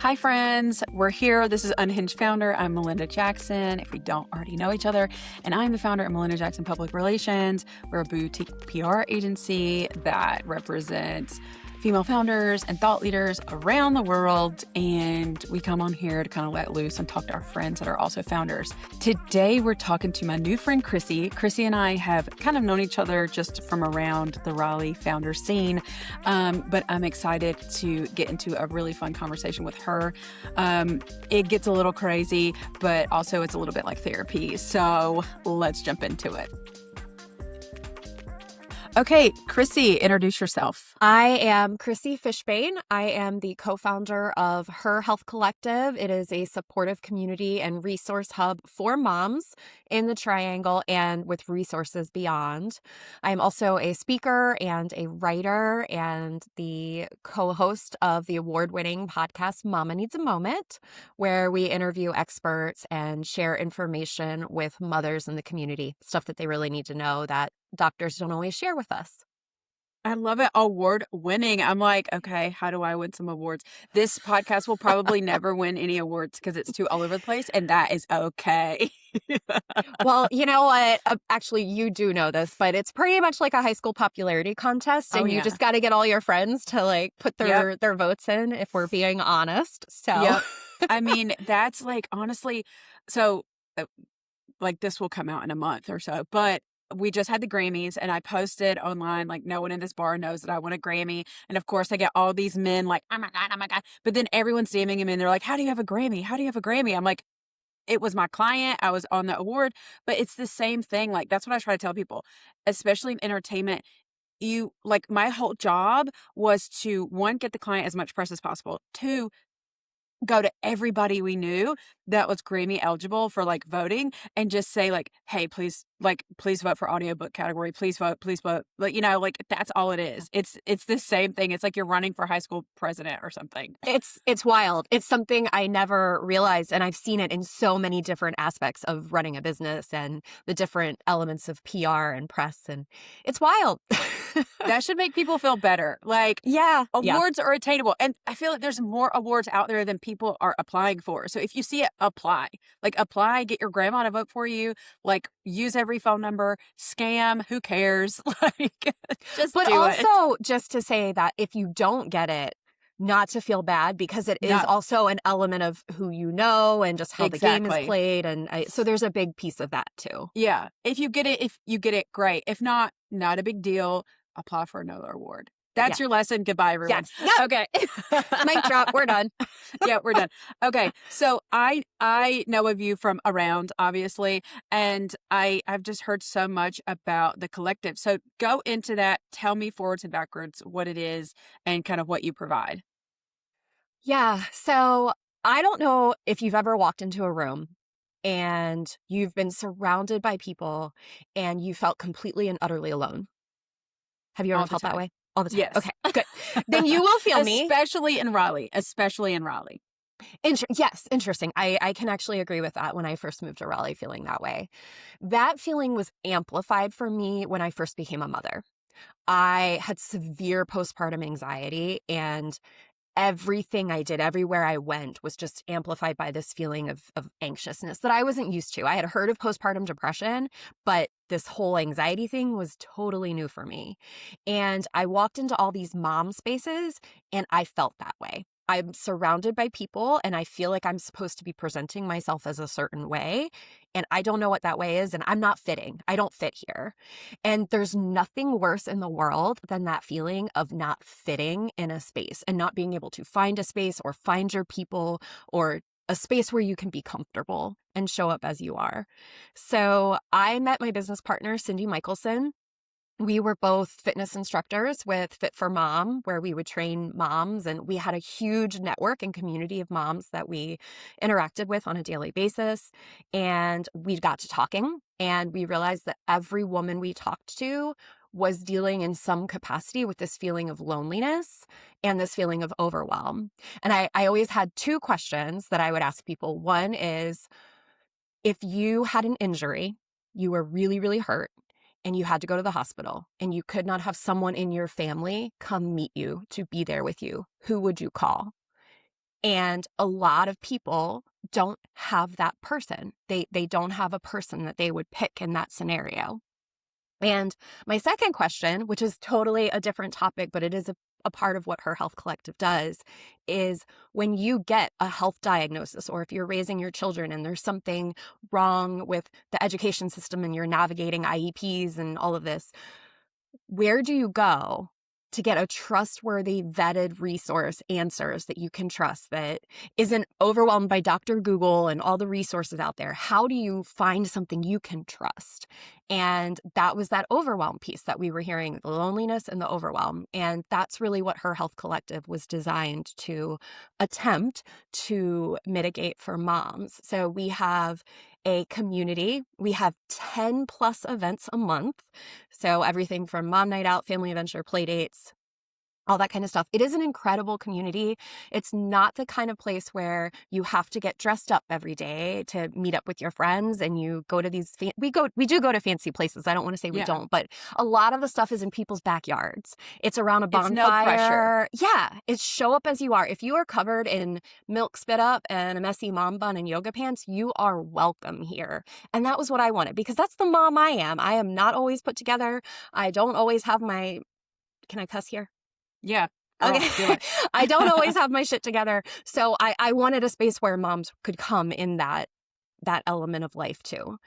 Hi, friends. We're here. This is Unhinged founder. I'm Melinda Jackson, if we don't already know each other. And I'm the founder of Melinda Jackson Public Relations. We're a boutique PR agency that represents female founders and thought leaders around the world. And we come on here to kind of let loose and talk to our friends that are also founders. Today, we're talking to my new friend, Chrissy. Chrissy and I have kind of known each other just from around the Raleigh founder scene. But I'm excited to get into a really fun conversation with her. It gets a little crazy, but also it's a little bit like therapy. So let's jump into it. Okay, Chrissy, introduce yourself. I am Crissy Fishbane. I am the co-founder of Her Healthhollective. It is a supportive community and resource hub for moms in the Triangle and with resources beyond. I am also a speaker and a writer and the co-host of the award-winning podcast Mama Needs a Moment, where we interview experts and share information with mothers in the community, stuff that they really need to know that doctors don't always share with us. I love it. Award winning. I'm like, okay, how do I win some awards? This podcast will probably never win any awards because it's too all over the place, and that is okay. Well, you know what? Actually, you do know this, but it's pretty much like a high school popularity contest, and you just got to get all your friends to like put their votes in, if we're being honest. So, I mean, that's like, honestly, so like this will come out in a month or so, but we just had the Grammys and I posted online, like, no one in this bar knows that I won a Grammy. And of course I get all these men like, oh my God, oh my God. But then everyone's DMing him and they're like, how do you have a Grammy? How do you have a Grammy? I'm like, it was my client. I was on the award, but it's the same thing. Like, that's what I try to tell people, especially in entertainment. Like, my whole job was to, one, get the client as much press as possible. Two, go to everybody we knew that was Grammy eligible for like voting and just say like, hey, please vote for audiobook category. Please vote. Like, like that's all it is. It's the same thing. It's like you're running for high school president or something. It's wild. It's something I never realized. And I've seen it in so many different aspects of running a business and the different elements of PR and press. And it's wild. That should make people feel better. Like, awards are attainable. And I feel like there's more awards out there than people are applying for. So if you see it, apply. Like, apply, get your grandma to vote for you. Like, use every phone number, scam, who cares? Like, just to say that if you don't get it, not to feel bad, because it is also an element of who you know and just how the game is played. And so there's a big piece of that too. Yeah. If you get it, great. If not a big deal. Apply for another award. That's your lesson. Goodbye, everyone. Yes. Okay. Mic drop. We're done. Yeah, we're done. Okay. So I know of you from around, obviously, and I've just heard so much about the collective. So go into that. Tell me forwards and backwards what it is and kind of what you provide. Yeah. So I don't know if you've ever walked into a room and you've been surrounded by people and you felt completely and utterly alone. Have you ever felt that way? All the time? Yes. Okay, good. Then you will feel me. Especially in Raleigh. Yes, interesting. I can actually agree with that when I first moved to Raleigh, feeling that way. That feeling was amplified for me when I first became a mother. I had severe postpartum anxiety, and everything I did, everywhere I went, was just amplified by this feeling of anxiousness that I wasn't used to. I had heard of postpartum depression, but this whole anxiety thing was totally new for me. And I walked into all these mom spaces and I felt that way. I'm surrounded by people and I feel like I'm supposed to be presenting myself as a certain way. And I don't know what that way is. And I'm not fitting. I don't fit here. And there's nothing worse in the world than that feeling of not fitting in a space and not being able to find a space or find your people or a space where you can be comfortable and show up as you are. So I met my business partner, Cindy Michelson. We were both fitness instructors with Fit for Mom, where we would train moms, and we had a huge network and community of moms that we interacted with on a daily basis. And we got to talking, and we realized that every woman we talked to was dealing in some capacity with this feeling of loneliness and this feeling of overwhelm. And I always had two questions that I would ask people. One is, if you had an injury, you were really, really hurt, and you had to go to the hospital and you could not have someone in your family come meet you to be there with you, who would you call? And a lot of people don't have that person. They don't have a person that they would pick in that scenario. And my second question, which is totally a different topic, but it is a part of what Her Health Collective does, is when you get a health diagnosis, or if you're raising your children and there's something wrong with the education system and you're navigating IEPs and all of this, where do you go to get a trustworthy, vetted resource answers that you can trust, that isn't overwhelmed by Dr. Google and all the resources out there? How do you find something you can trust? And that was that overwhelm piece that we were hearing, the loneliness and the overwhelm. And that's really what Her Health Collective was designed to attempt to mitigate for moms. So we have a community. We have 10 plus events a month. So everything from mom night out, family adventure, play dates, all that kind of stuff. It is an incredible community. It's not the kind of place where you have to get dressed up every day to meet up with your friends and you go to these, we do go to fancy places. I don't want to say we Yeah. don't, but a lot of the stuff is in people's backyards. It's around a It's bonfire. no pressure. Yeah. It's show up as you are. If you are covered in milk spit up and a messy mom bun and yoga pants, you are welcome here. And that was what I wanted, because that's the mom I am. I am not always put together. I don't always have my, can I cuss here? Yeah. Girl, do Okay. it. I don't always have my shit together. So I wanted a space where moms could come in that element of life too.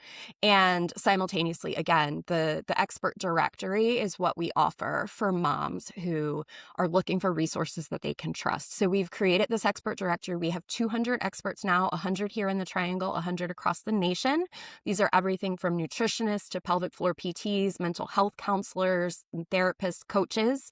And simultaneously, again, the expert directory is what we offer for moms who are looking for resources that they can trust. So we've created this expert directory. We have 200 experts now, 100 here in the Triangle, 100 across the nation. These are everything from nutritionists to pelvic floor PTs, mental health counselors, therapists, coaches,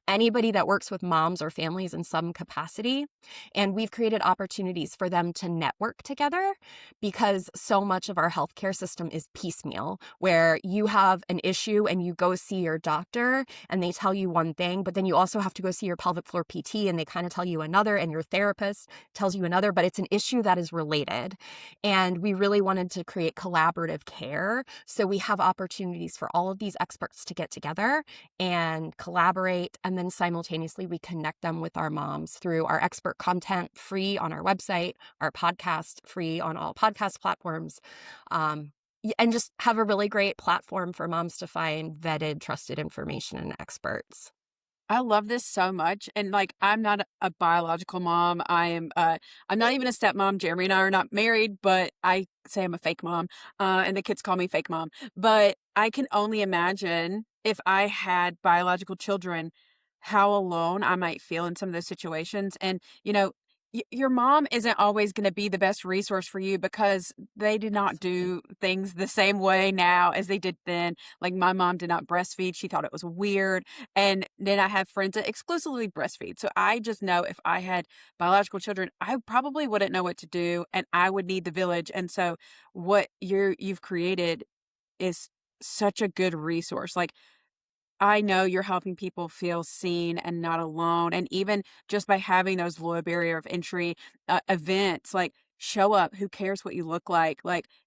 anybody that works with moms or families in some capacity. And we've created opportunities for them to network together, because so much of our healthcare system is piecemeal, where you have an issue and you go see your doctor and they tell you one thing, but then you also have to go see your pelvic floor PT and they kind of tell you another, and your therapist tells you another, but it's an issue that is related. And we really wanted to create collaborative care. So we have opportunities for all of these experts to get together and collaborate. And then simultaneously, we connect them with our moms through our expert content, free on our website, our podcast, free on all podcast platforms, and just have a really great platform for moms to find vetted, trusted information and experts. I love this so much. And like, I'm not a biological mom. I'm not even a stepmom. Jeremy and I are not married, but I say I'm a fake mom. And the kids call me fake mom. But I can only imagine if I had biological children, how alone I might feel in some of those situations. And, your mom isn't always going to be the best resource for you, because they did not do things the same way now as they did then. Like, my mom did not breastfeed. She thought it was weird. And then I have friends that exclusively breastfeed. So I just know if I had biological children, I probably wouldn't know what to do, and I would need the village. And so what you've created is such a good resource. Like, I know you're helping people feel seen and not alone. And even just by having those low barrier of entry events, like, show up, who cares what you look like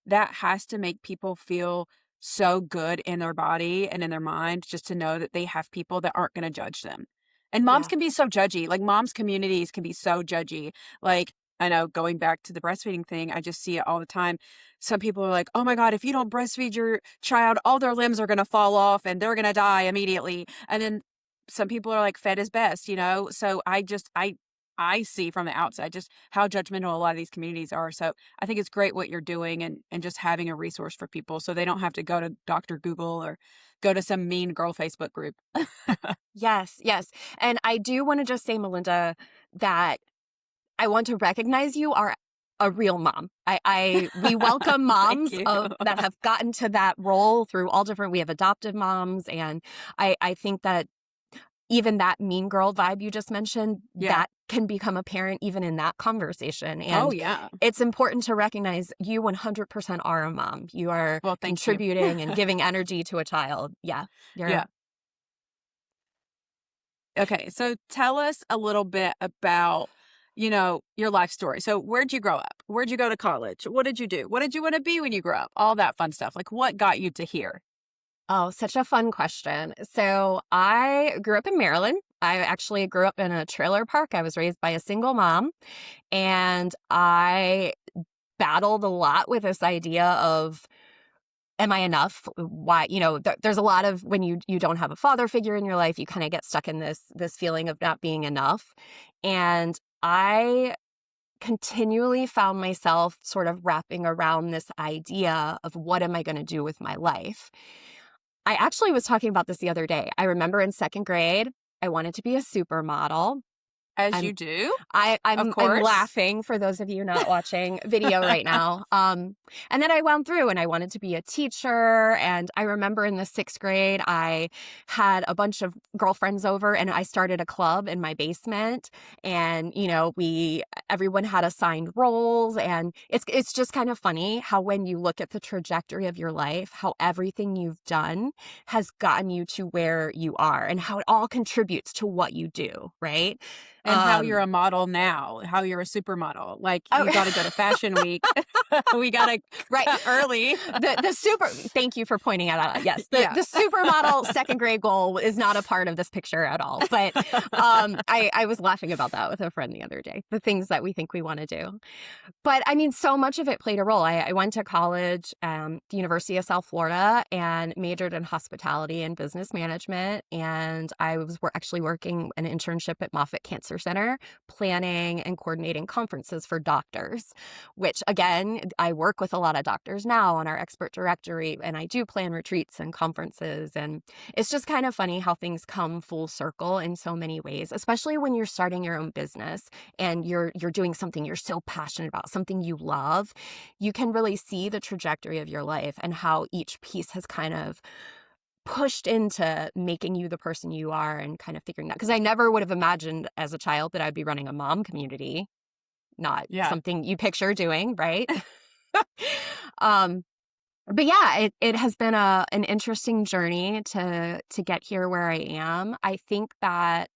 that has to make people feel so good in their body and in their mind, just to know that they have people that aren't going to judge them. And moms Yeah. can be so judgy. Like, moms communities can be so judgy. Like, I know, going back to the breastfeeding thing, I just see it all the time. Some people are like, oh my God, if you don't breastfeed your child, all their limbs are going to fall off and they're going to die immediately. And then some people are like, fed is best, So I see from the outside just how judgmental a lot of these communities are. So I think it's great what you're doing, and just having a resource for people so they don't have to go to Dr. Google or go to some mean girl Facebook group. Yes, yes. And I do want to just say, Melinda, that I want to recognize you are a real mom. We welcome Thank moms you. that have gotten to that role through all different, we have adoptive moms. And I think that even that mean girl vibe you just mentioned, Yeah. that can become apparent even in that conversation. Oh, And yeah. it's important to recognize you 100% are a mom. You are Well, thank you. contributing and giving energy to a child. Yeah. Yeah. Okay, so tell us a little bit about, your life story. So where'd you grow up? Where'd you go to college? What did you do? What did you want to be when you grew up? All that fun stuff. Like, what got you to here? Oh, such a fun question. So I grew up in Maryland. I actually grew up in a trailer park. I was raised by a single mom, and I battled a lot with this idea of, am I enough? Why, there's a lot of, when you don't have a father figure in your life, you kind of get stuck in this feeling of not being enough. And I continually found myself sort of wrapping around this idea of, what am I going to do with my life? I actually was talking about this the other day. I remember in second grade, I wanted to be a supermodel. As I'm you do, of I'm course. laughing for those of you not watching video right now. And then I wound through and I wanted to be a teacher. And I remember in the sixth grade, I had a bunch of girlfriends over and I started a club in my basement. And, everyone had assigned roles. And it's just kind of funny how, when you look at the trajectory of your life, how everything you've done has gotten you to where you are and how it all contributes to what you do, right? And how you're a model now, how you're a supermodel. Like, you Oh, gotta go to Fashion Week. We gotta right. cut early. Thank you for pointing that out. Yes. Yeah. The supermodel second grade goal is not a part of this picture at all. But I was laughing about that with a friend the other day, the things that we think we want to do. But I mean, so much of it played a role. I went to college, the University of South Florida, and majored in hospitality and business management. And I was actually working an internship at Moffitt Cancer Center, planning and coordinating conferences for doctors, which, again, I work with a lot of doctors now on our expert directory, and I do plan retreats and conferences. And it's just kind of funny how things come full circle in so many ways, especially when you're starting your own business and you're doing something you're so passionate about, something you love. You can really see the trajectory of your life and how each piece has kind of pushed into making you the person you are and kind of figuring that. Because I never would have imagined as a child that I'd be running a mom community, not Yeah. something you picture doing, right? um, but yeah, it has been an interesting journey to get here where I am. I think that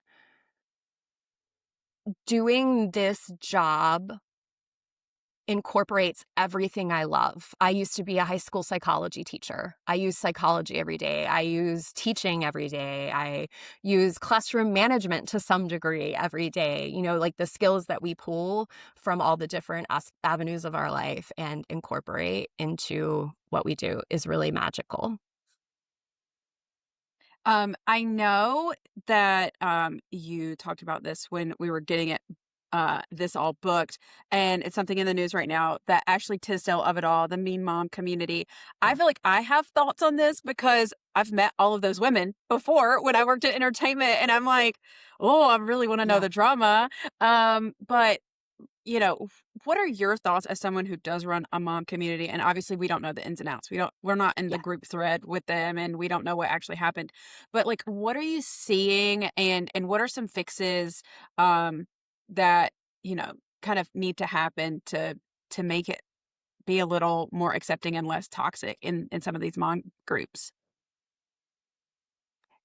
doing this job incorporates everything I love. I used to be a high school psychology teacher. I use psychology every day. I use teaching every day. I use classroom management to some degree every day. Like the skills that we pull from all the different avenues of our life and incorporate into what we do is really magical. I know that you talked about this when we were getting it this all booked, and it's something in the news right now that Ashley Tisdale of it all, the Mean Mom community. I feel like I have thoughts on this because I've met all of those women before when I worked at entertainment, and I'm like, oh, I really want to know Yeah. the drama. But what are your thoughts as someone who does run a mom community? And obviously we don't know the ins and outs. We're not in the Yeah. group thread with them, and we don't know what actually happened. But like, what are you seeing, and what are some fixes that, kind of need to happen to make it be a little more accepting and less toxic in some of these mom groups?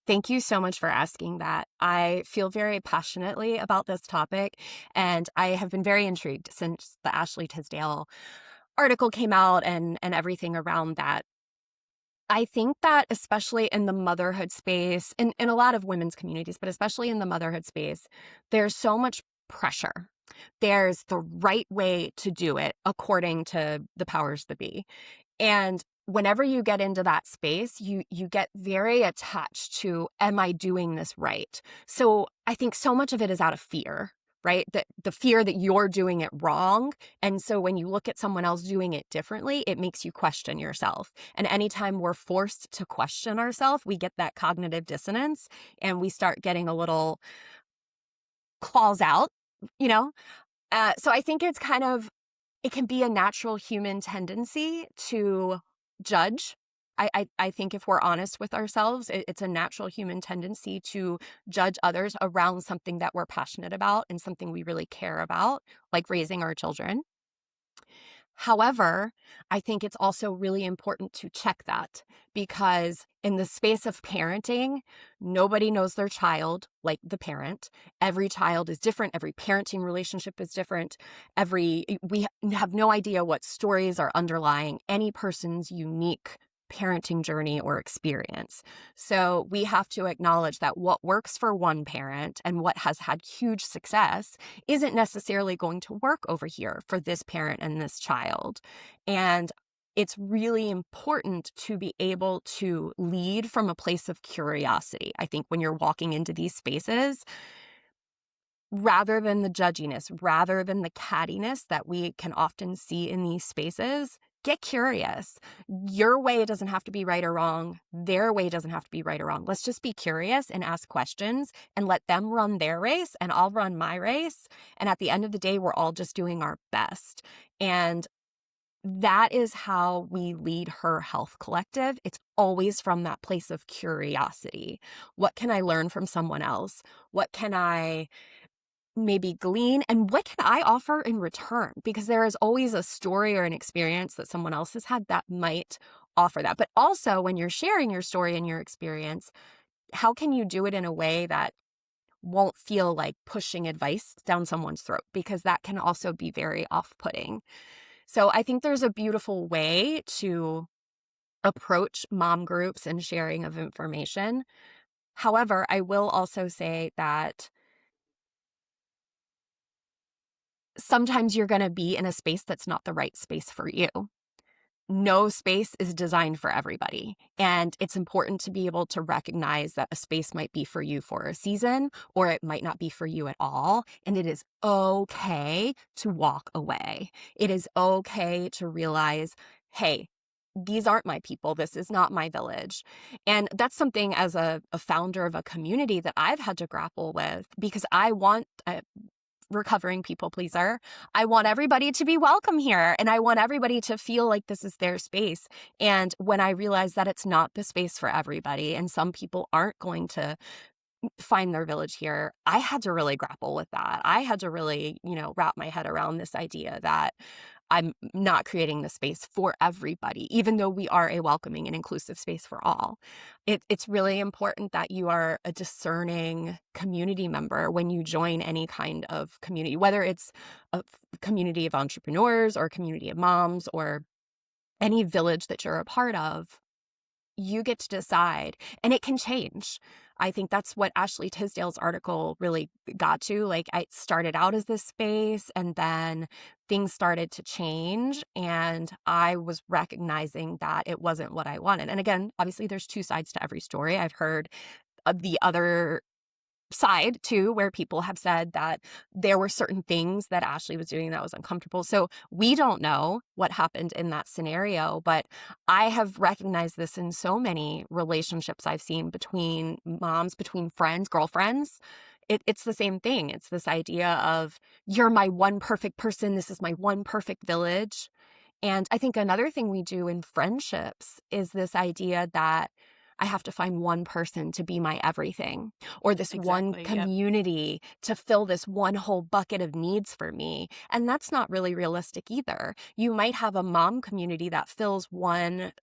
Thank you so much for asking that. I feel very passionately about this topic, and I have been very intrigued since the Ashley Tisdale article came out and everything around that. I think that especially in the motherhood space, in a lot of women's communities, but especially in the motherhood space, there's so much pressure. There's the right way to do it according to the powers that be. And whenever you get into that space, you get very attached to, am I doing this right? So I think so much of it is out of fear, right? That the fear that you're doing it wrong. And so when you look at someone else doing it differently, it makes you question yourself. And anytime we're forced to question ourselves, we get that cognitive dissonance and we start getting a little claws out, you know? So I think it can be a natural human tendency to judge. I think if we're honest with ourselves, it's a natural human tendency to judge others around something that we're passionate about and something we really care about, like raising our children. However, I think it's also really important to check that because in the space of parenting, nobody knows their child like the parent. Every child is different. Every parenting relationship is different. We have no idea what stories are underlying any person's unique parenting journey or experience. So we have to acknowledge that what works for one parent and what has had huge success isn't necessarily going to work over here for this parent and this child. And it's really important to be able to lead from a place of curiosity. I think when you're walking into these spaces, rather than the judginess, rather than the cattiness that we can often see in these spaces, get curious. Your way doesn't have to be right or wrong. Their way doesn't have to be right or wrong. Let's just be curious and ask questions and let them run their race and I'll run my race. And at the end of the day, we're all just doing our best. And that is how we lead Her Health Collective. It's always from that place of curiosity. What can I learn from someone else? What can I maybe glean, and what can I offer in return? Because there is always a story or an experience that someone else has had that might offer that. But also, when you're sharing your story and your experience, how can you do it in a way that won't feel like pushing advice down someone's throat? Because that can also be very off-putting. So I think there's a beautiful way to approach mom groups and sharing of information. However, I will also say that sometimes you're going to be in a space that's not the right space for you. No space is designed for everybody. And it's important to be able to recognize that a space might be for you for a season, or it might not be for you at all. And it is okay to walk away. It is okay to realize, hey, these aren't my people. This is not my village. And that's something as a founder of a community that I've had to grapple with, because I want recovering people pleaser. I want everybody to be welcome here, and I want everybody to feel like this is their space. And when I realize that it's not the space for everybody and some people aren't going to find their village here, I had to really grapple with that. I had to really, wrap my head around this idea that I'm not creating the space for everybody, even though we are a welcoming and inclusive space for all. It's really important that you are a discerning community member when you join any kind of community, whether it's a community of entrepreneurs or a community of moms or any village that you're a part of. You get to decide, and it can change. I think that's what Ashley Tisdale's article really got to. Like, I started out as this space, and then things started to change, and I was recognizing that it wasn't what I wanted. And again, obviously, there's two sides to every story. I've heard of the other side too, where people have said that there were certain things that Ashley was doing that was uncomfortable. So we don't know what happened in that scenario, but I have recognized this in so many relationships I've seen between moms, between friends, girlfriends. It's the same thing. It's this idea of, you're my one perfect person. This is my one perfect village. And I think another thing we do in friendships is this idea that I have to find one person to be my everything, or this one Exactly. Yep. community to fill this one whole bucket of needs for me. And that's not really realistic either. You might have a mom community that fills one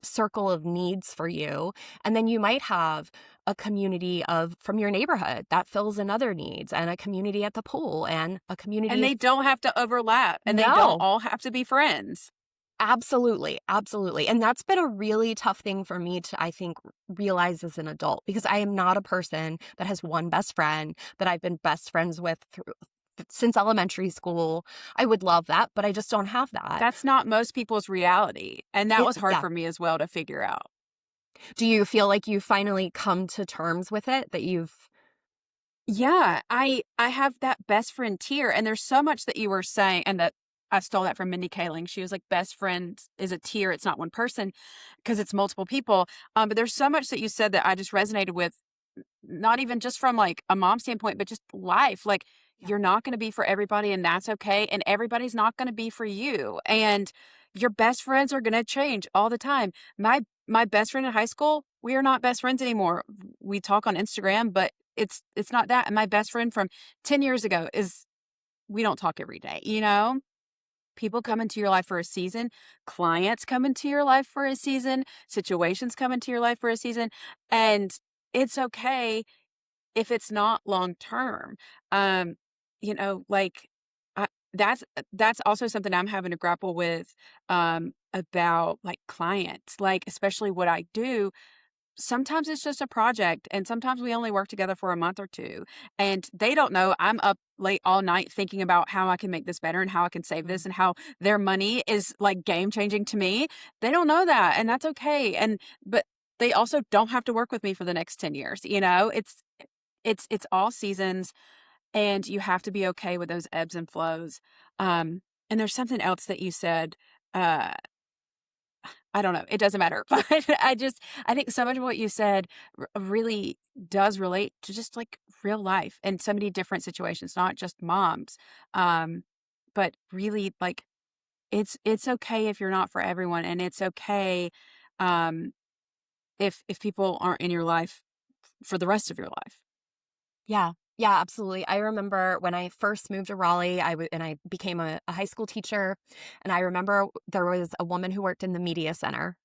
circle of needs for you, and then you might have a community from your neighborhood that fills another needs, and a community at the pool, and a community And they don't have to overlap, and they don't No. all have to be friends. Absolutely, absolutely. And that's been a really tough thing for me to, I think, realize as an adult, because I am not a person that has one best friend that I've been best friends with since elementary school. I would love that, but I just don't have that. That's not most people's reality. And that was hard Yeah. for me as well to figure out. Do you feel like you finally come to terms with it, that you've Yeah, I have that best friend tier, and there's so much that you were saying, and that I stole that from Mindy Kaling. She was like, best friend is a tier. It's not one person because it's multiple people. But there's so much that you said that I just resonated with, not even just from like a mom standpoint, but just life. Like, Yeah. you're not going to be for everybody, and that's okay. And everybody's not going to be for you. And your best friends are going to change all the time. My best friend in high school, we are not best friends anymore. We talk on Instagram, but it's not that. And my best friend from 10 years ago we don't talk every day, People come into your life for a season, clients come into your life for a season, situations come into your life for a season, and it's okay if it's not long term. Um, like that's also something I'm having to grapple with, about, like, clients, like, especially what I do. Sometimes it's just a project, and sometimes we only work together for a month or 2, and they don't know I'm up late all night thinking about how I can make this better and how I can save this Mm. and how their money is, like, game changing to me. They don't know that, and that's okay, and but they also don't have to work with me for the next 10 years, you know? It's all seasons, and you have to be okay with those ebbs and flows. And there's something else that you said, uh I don't know, it doesn't matter, but I think so much of what you said really does relate to just, like, real life and so many different situations, not just moms, um, but really, like, it's okay if you're not for everyone, and it's okay, um, if people aren't in your life for the rest of your life. Yeah. Yeah, absolutely. I remember when I first moved to Raleigh, and I became a high school teacher, and I remember there was a woman who worked in the media center.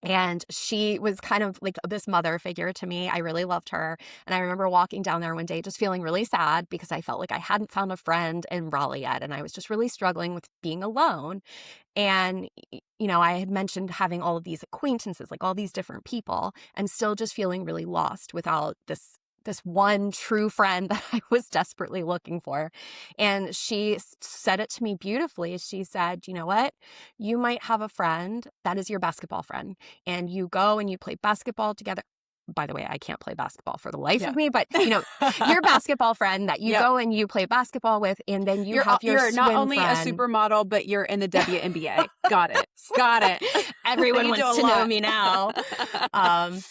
And she was kind of like this mother figure to me. I really loved her. And I remember walking down there one day just feeling really sad because I felt like I hadn't found a friend in Raleigh yet. And I was just really struggling with being alone. And, I had mentioned having all of these acquaintances, like all these different people, and still just feeling really lost without this one true friend that I was desperately looking for. And she said it to me beautifully. She said, "You know what? You might have a friend that is your basketball friend, and you go and you play basketball together." By the way, I can't play basketball for the life Yeah. of me, but your basketball friend that you Yep. go and you play basketball with, and then you have your You're not swim only a friend. supermodel, but you're in the WNBA. Got it. Got it. Everyone You do a wants to know lot. me now. Um,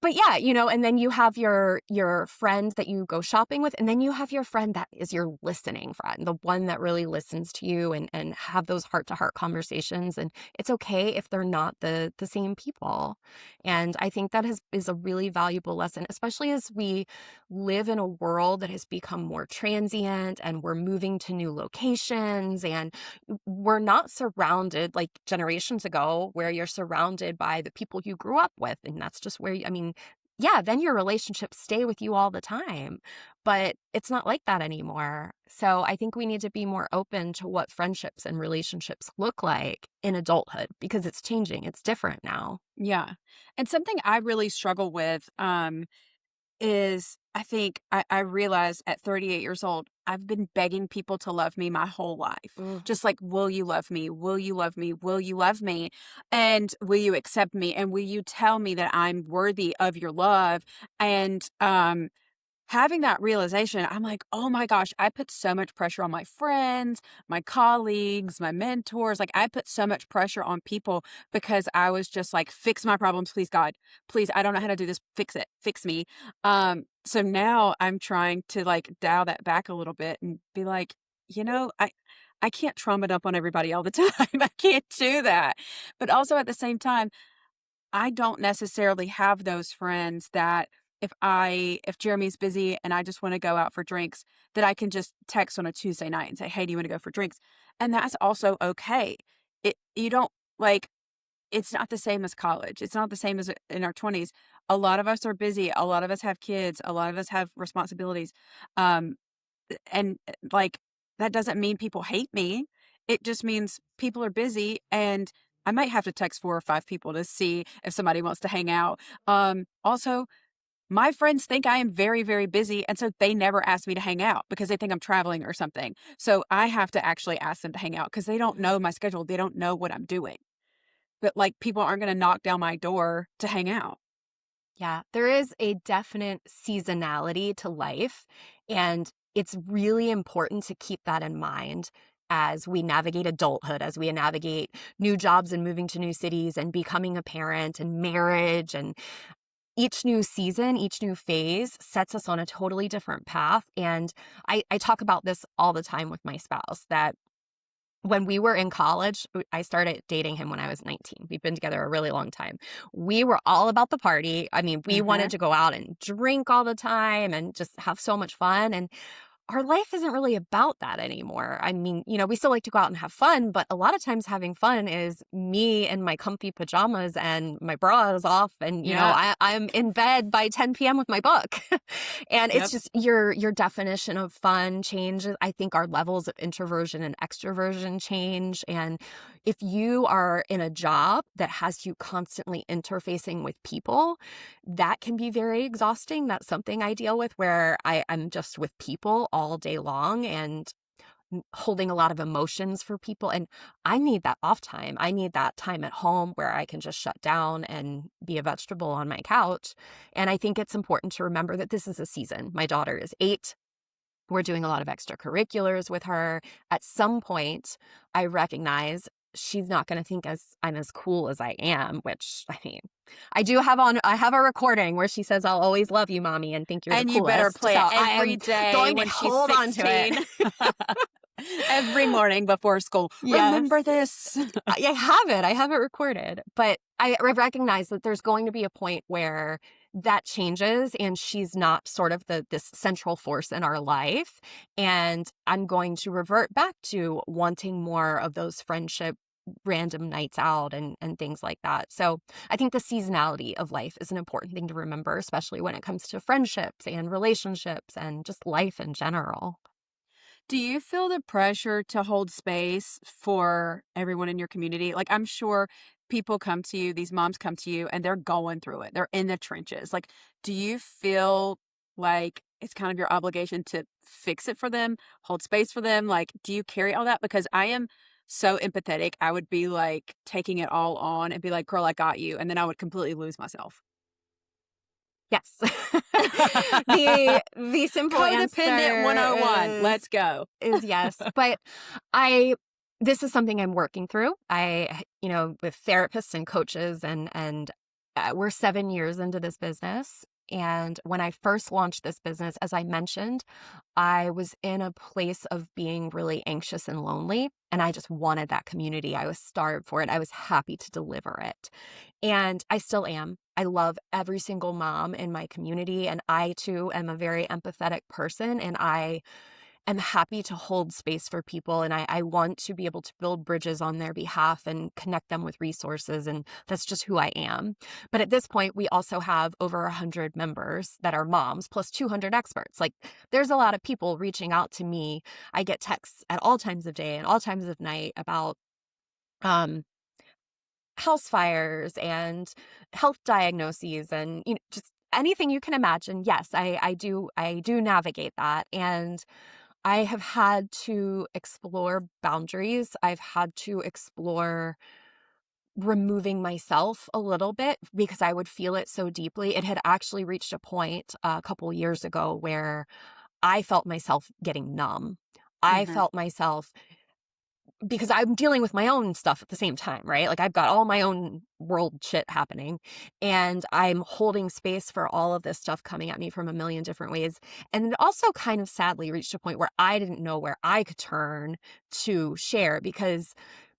but yeah, and then you have your friend that you go shopping with, and then you have your friend that is your listening friend, the one that really listens to you and have those heart-to-heart conversations. And it's okay if they're not the same people. And I think that is a really valuable lesson, especially as we live in a world that has become more transient and we're moving to new locations, and we're not surrounded like generations ago where you're surrounded by the people you grew up with. And that's just where, yeah, then your relationships stay with you all the time, but it's not like that anymore. So I think we need to be more open to what friendships and relationships look like in adulthood because it's changing. It's different now. Yeah. And something I really struggle with, is I think I realized at 38 years old, I've been begging people to love me my whole life. Mm. Just like, will you love me? Will you love me? Will you love me? And will you accept me? And will you tell me that I'm worthy of your love? And having that realization, I'm like, "Oh my gosh, I put so much pressure on my friends, my colleagues, my mentors." Like, I put so much pressure on people because I was just like, "Fix my problems, please, God. Please, I don't know how to do this. Fix it. Fix me." So now I'm trying to, like, dial that back a little bit and be like, I can't trauma dump on everybody all the time. I can't do that. But also at the same time, I don't necessarily have those friends that if Jeremy's busy and I just wanna go out for drinks, that I can just text on a Tuesday night and say, "Hey, do you wanna go for drinks?" And that's also okay. It you don't like, it's not the same as college. It's not the same as in our 20s. A lot of us are busy. A lot of us have kids. A lot of us have responsibilities. Um, and, like, that doesn't mean people hate me. It just means people are busy, and I might have to text 4 or 5 people to see if somebody wants to hang out. Also, my friends think I am very, very busy, and so they never ask me to hang out because they think I'm traveling or something. So I have to actually ask them to hang out because they don't Mhm. know my schedule. They don't know what I'm doing. But, like, people aren't gonna knock down my door to hang out. Yeah, there is a definite seasonality to life, and it's really important to keep that in mind as we navigate adulthood, as we navigate new jobs and moving to new cities and becoming a parent and marriage. And each new season, each new phase sets us on a totally different path. And I talk about this all the time with my spouse that when we were in college, I started dating him when I was 19. We've been together a really long time. We were all about the party. I mean, we wanted Mhm. to go out and drink all the time and just have so much fun. And our life isn't really about that anymore. I mean, we still like to go out and have fun, but a lot of times having fun is me in my comfy pajamas and my bra is off and, Yeah. I'm in bed by 10 p.m. with my book. And it's Yep. just your definition of fun changes. I think our levels of introversion and extroversion change. And if you are in a job that has you constantly interfacing with people, that can be very exhausting. That's something I deal with where I'm just with people all day long and holding a lot of emotions for people. And I need that off time. I need that time at home where I can just shut down and be a vegetable on my couch. And I think it's important to remember that this is a season. My daughter is 8. We're doing a lot of extracurriculars with her. At some point, I recognize she's not going to think I'm as cool as I am, which I mean, I have a recording where she says, "I'll always love you, mommy, and think you're the And you better coolest." play So it I every am day going to when she's hold on to 16. it. Every morning before school. Yes. Remember this? I have it. I have it recorded. But I recognize that there's going to be a point where that changes and she's not sort of this central force in our life. And I'm going to revert back to wanting more of those friendship random nights out and things like that. So I think the seasonality of life is an important thing to remember, especially when it comes to friendships and relationships and just life in general. Do you feel the pressure to hold space for everyone in your community? Like, I'm sure people come to you, these moms come to you, and they're going through it. They're in the trenches. Like, do you feel like it's kind of your obligation to fix it for them, hold space for them? Like, do you carry all that? Because I am so empathetic. I would be like taking it all on and be like, girl, I got you. And then I would completely lose myself. Yes. The simple Codependent answer 101. is Let's go. is yes. But I this is something I'm working through. With therapists and coaches and we're 7 years into this business. And when I first launched this business, as I mentioned, I was in a place of being really anxious and lonely. And I just wanted that community. I was starved for it. I was happy to deliver it. And I still am. I love every single mom in my community. And I too am a very empathetic person. And I am happy to hold space for people. And I want to be able to build bridges on their behalf and connect them with resources. And that's just who I am. But at this point, we also have over 100 members that are moms plus 200 experts. Like there's a lot of people reaching out to me. I get texts at all times of day and all times of night about um, house fires and health diagnoses and just anything you can imagine. Yes, I do navigate that. And I have had to explore boundaries. I've had to explore removing myself a little bit because I would feel it so deeply. It had actually reached a point a couple years ago where I felt myself getting numb. I Hmm. felt myself because I'm dealing with my own stuff at the same time, right? Like I've got all my own world shit happening and I'm holding space for all of this stuff coming at me from a million different ways. And it also kind of sadly reached a point where I didn't know where I could turn to share because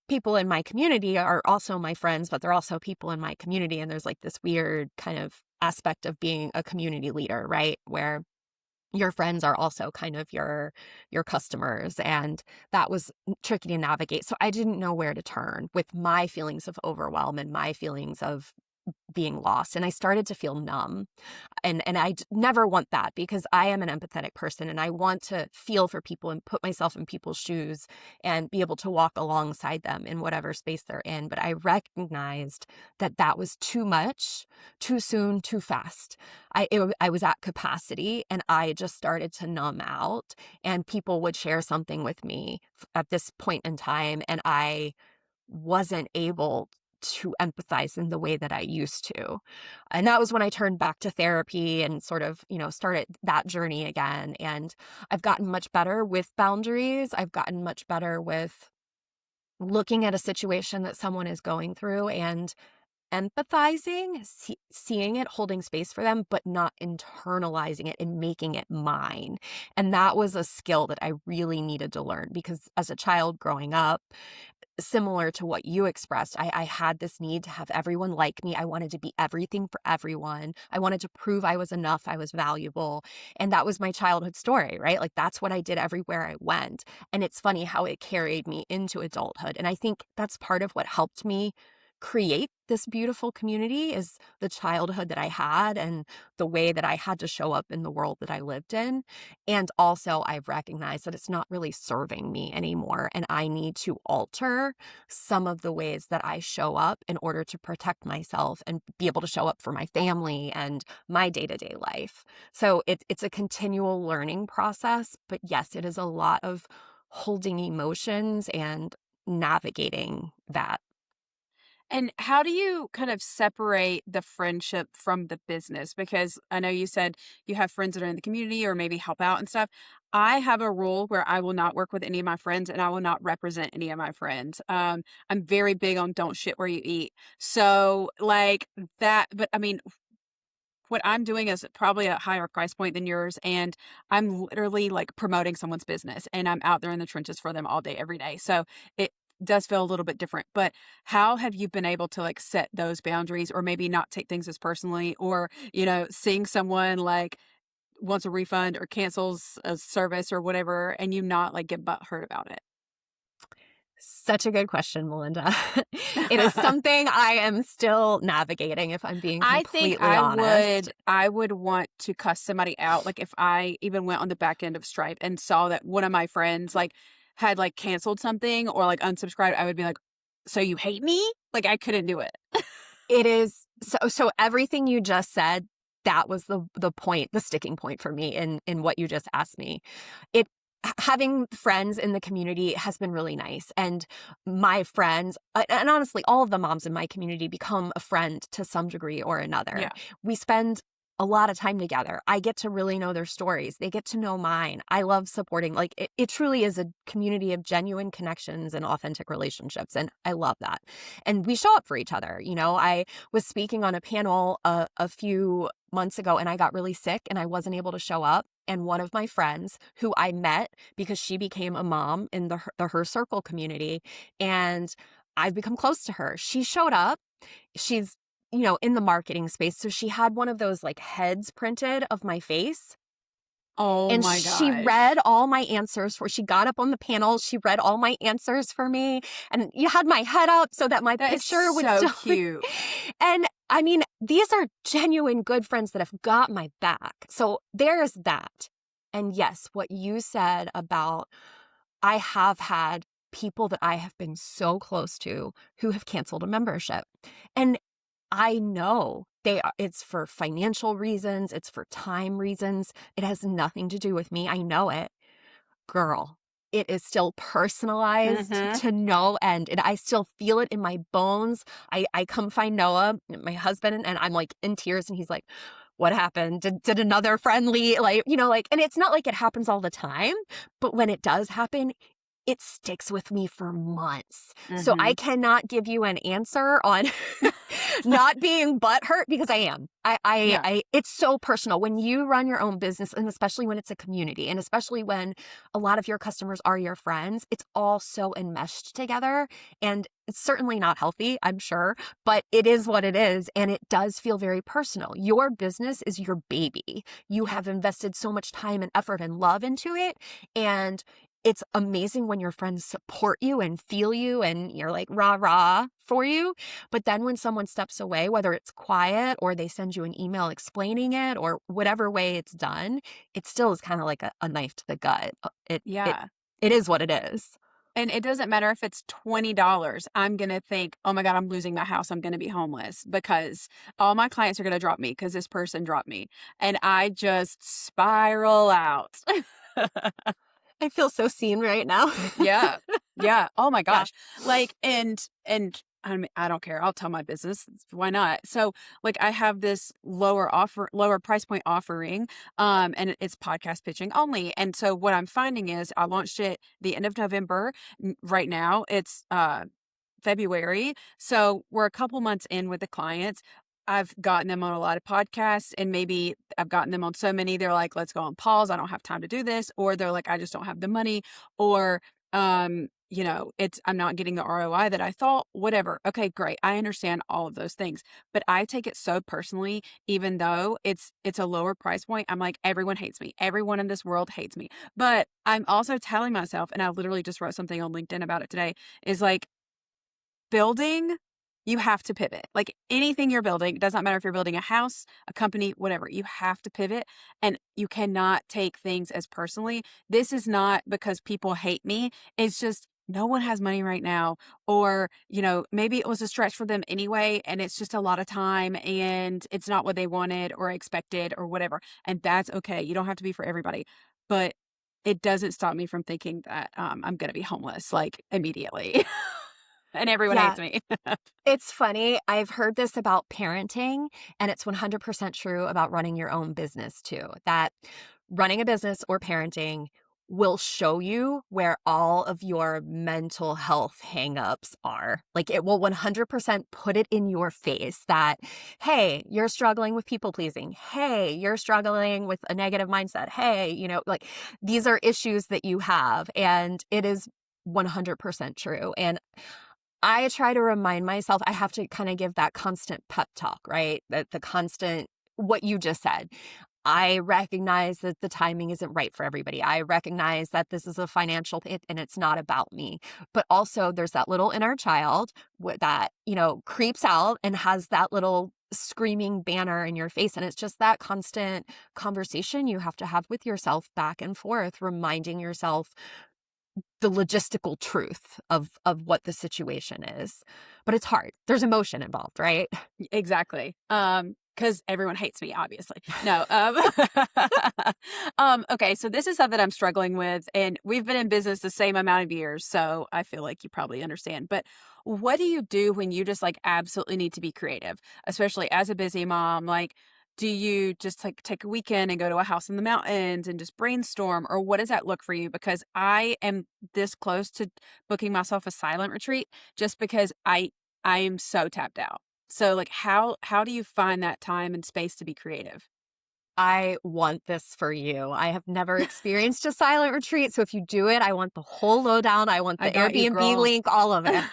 people in my community are also my friends, but they're also people in my community. And there's like this weird kind of aspect of being a community leader, right? Where your friends are also kind of your customers, and that was tricky to navigate. So I didn't know where to turn with my feelings of overwhelm and my feelings of being lost, and I started to feel numb. And never want that because I am an empathetic person and I want to feel for people and put myself in people's shoes and be able to walk alongside them in whatever space they're in. But I recognized that that was too much, too soon, too fast. I was at capacity and I just started to numb out, and people would share something with me at this point in time and I wasn't able to empathize in the way that I used to. And that was when I turned back to therapy and sort of, started that journey again. And I've gotten much better with boundaries. I've gotten much better with looking at a situation that someone is going through and empathizing, seeing it, holding space for them, but not internalizing it and making it mine. And that was a skill that I really needed to learn because as a child growing up, similar to what you expressed, I had this need to have everyone like me. I wanted to be everything for everyone. I wanted to prove I was enough, I was valuable. And that was my childhood story, right? Like that's what I did everywhere I went. And it's funny how it carried me into adulthood. And I think that's part of what helped me create this beautiful community is the childhood that I had and the way that I had to show up in the world that I lived in. And also, I've recognized that it's not really serving me anymore. And I need to alter some of the ways that I show up in order to protect myself and be able to show up for my family and my day to day life. So it's a continual learning process. But yes, it is a lot of holding emotions and navigating that. And how do you kind of separate the friendship from the business? Because I know you said you have friends that are in the community or maybe help out and stuff. I have a rule where I will not work with any of my friends and I will not represent any of my friends. I'm very big on don't shit where you eat. So like that, but I mean, what I'm doing is probably a higher price point than yours. And I'm literally like promoting someone's business and I'm out there in the trenches for them all day, every day. So it does feel a little bit different. But how have you been able to like set those boundaries or maybe not take things as personally or, seeing someone like wants a refund or cancels a service or whatever and you not like get butthurt about it? Such a good question, Melinda. It is something I am still navigating, if I'm being I think completely I honest. would I would want to cuss somebody out. Like if I even went on the back end of Stripe and saw that one of my friends like had like canceled something or like unsubscribed, I would be like, "So you hate me?" Like I couldn't do it. It is so everything you just said, that was the point, the sticking point for me in what you just asked me. It Having friends in the community has been really nice. And my friends, and honestly, all of the moms in my community become a friend to some degree or another. Yeah. We spend a lot of time together. I get to really know their stories. They get to know mine. I love supporting. Like it truly is a community of genuine connections and authentic relationships. And I love that. And we show up for each other. I was speaking on a panel a few months ago and I got really sick and I wasn't able to show up. And one of my friends who I met because she became a mom in the Her Circle community and I've become close to her. She showed up. She's in the marketing space. So she had one of those like heads printed of my face. Oh And my she read gosh. all my answers she got up on the panel. She read all my answers for me. And you had my head up so that my That is picture would so still be. cute. And I mean, these are genuine good friends that have got my back. So there's that. And yes, what you said about I have had people that I have been so close to who have canceled a membership. And I know it's for financial reasons, it's for time reasons. It has nothing to do with me. I know it. Girl, it is still personalized Mhm. to no end. And I still feel it in my bones. I come find Noah, my husband, and I'm like in tears and he's like, what happened? Did another friend leave? And it's not like it happens all the time, but when it does happen, it sticks with me for months. So I Mhm. cannot give you an answer on not being butthurt because I am. Yeah. It's so personal when you run your own business, and especially when it's a community, and especially when a lot of your customers are your friends. It's all so enmeshed together, and it's certainly not healthy, I'm sure, but it is what it is, and it does feel very personal. Your business is your baby. You Yep. have invested so much time and effort and love into it, and it's amazing when your friends support you and feel you and you're like rah rah for you. But then when someone steps away, whether it's quiet or they send you an email explaining it or whatever way it's done, it still is kind of like a knife to the gut. Yeah. It is what it is. And it doesn't matter if it's $20. I'm going to think, "Oh my god, I'm losing my house. I'm going to be homeless because all my clients are going to drop me because this person dropped me." And I just spiral out. I feel so seen right now. Yeah. Yeah. Oh my Yeah. gosh. Like, and I mean, I don't care. I'll tell my business. Why not? So like I have this lower price point offering, and it's podcast pitching only. And so what I'm finding is I launched it the end of November. Right now it's February. So we're a couple months in with the clients. I've gotten them on a lot of podcasts, and maybe I've gotten them on so many, they're like, let's go on pause. I don't have time to do this. Or they're like, I just don't have the money. Or, I'm not getting the ROI that I thought, whatever. Okay, great. I understand all of those things, but I take it so personally, even though it's a lower price point. I'm like, everyone hates me. Everyone in this world hates me. But I'm also telling myself, and I literally just wrote something on LinkedIn about it today, is like, building, you have to pivot. Like anything you're building, it does not matter if you're building a house, a company, whatever, you have to pivot, and you cannot take things as personally. This is not because people hate me. It's just no one has money right now, or, maybe it was a stretch for them anyway, and it's just a lot of time and it's not what they wanted or expected or whatever. And that's okay. You don't have to be for everybody, but it doesn't stop me from thinking that I'm going to be homeless like immediately. And everyone Yeah. hates me. It's funny. I've heard this about parenting, and it's 100% true about running your own business too. That running a business or parenting will show you where all of your mental health hangups are. Like it will 100% put it in your face that, hey, you're struggling with people pleasing. Hey, you're struggling with a negative mindset. Hey, like these are issues that you have. And it is 100% true. And I try to remind myself, I have to kind of give that constant pep talk, right? The constant, what you just said. I recognize that the timing isn't right for everybody. I recognize that this is a financial hit and it's not about me. But also there's that little inner child that, creeps out and has that little screaming banner in your face. And it's just that constant conversation you have to have with yourself back and forth, reminding yourself the logistical truth of what the situation is. But it's hard. There's emotion involved, right? Exactly. Because everyone hates me, obviously. No. Okay, so this is something I'm struggling with, and we've been in business the same amount of years, so I feel like you probably understand. But what do you do when you just like absolutely need to be creative, especially as a busy mom? Like, do you just like take a weekend and go to a house in the mountains and just brainstorm, or what does that look for you? Because I am this close to booking myself a silent retreat just because I am so tapped out. So, like, how do you find that time and space to be creative? I want this for you. I have never experienced a silent retreat. So if you do it, I want the whole lowdown. I want I the got you, Airbnb girl. link, all of it.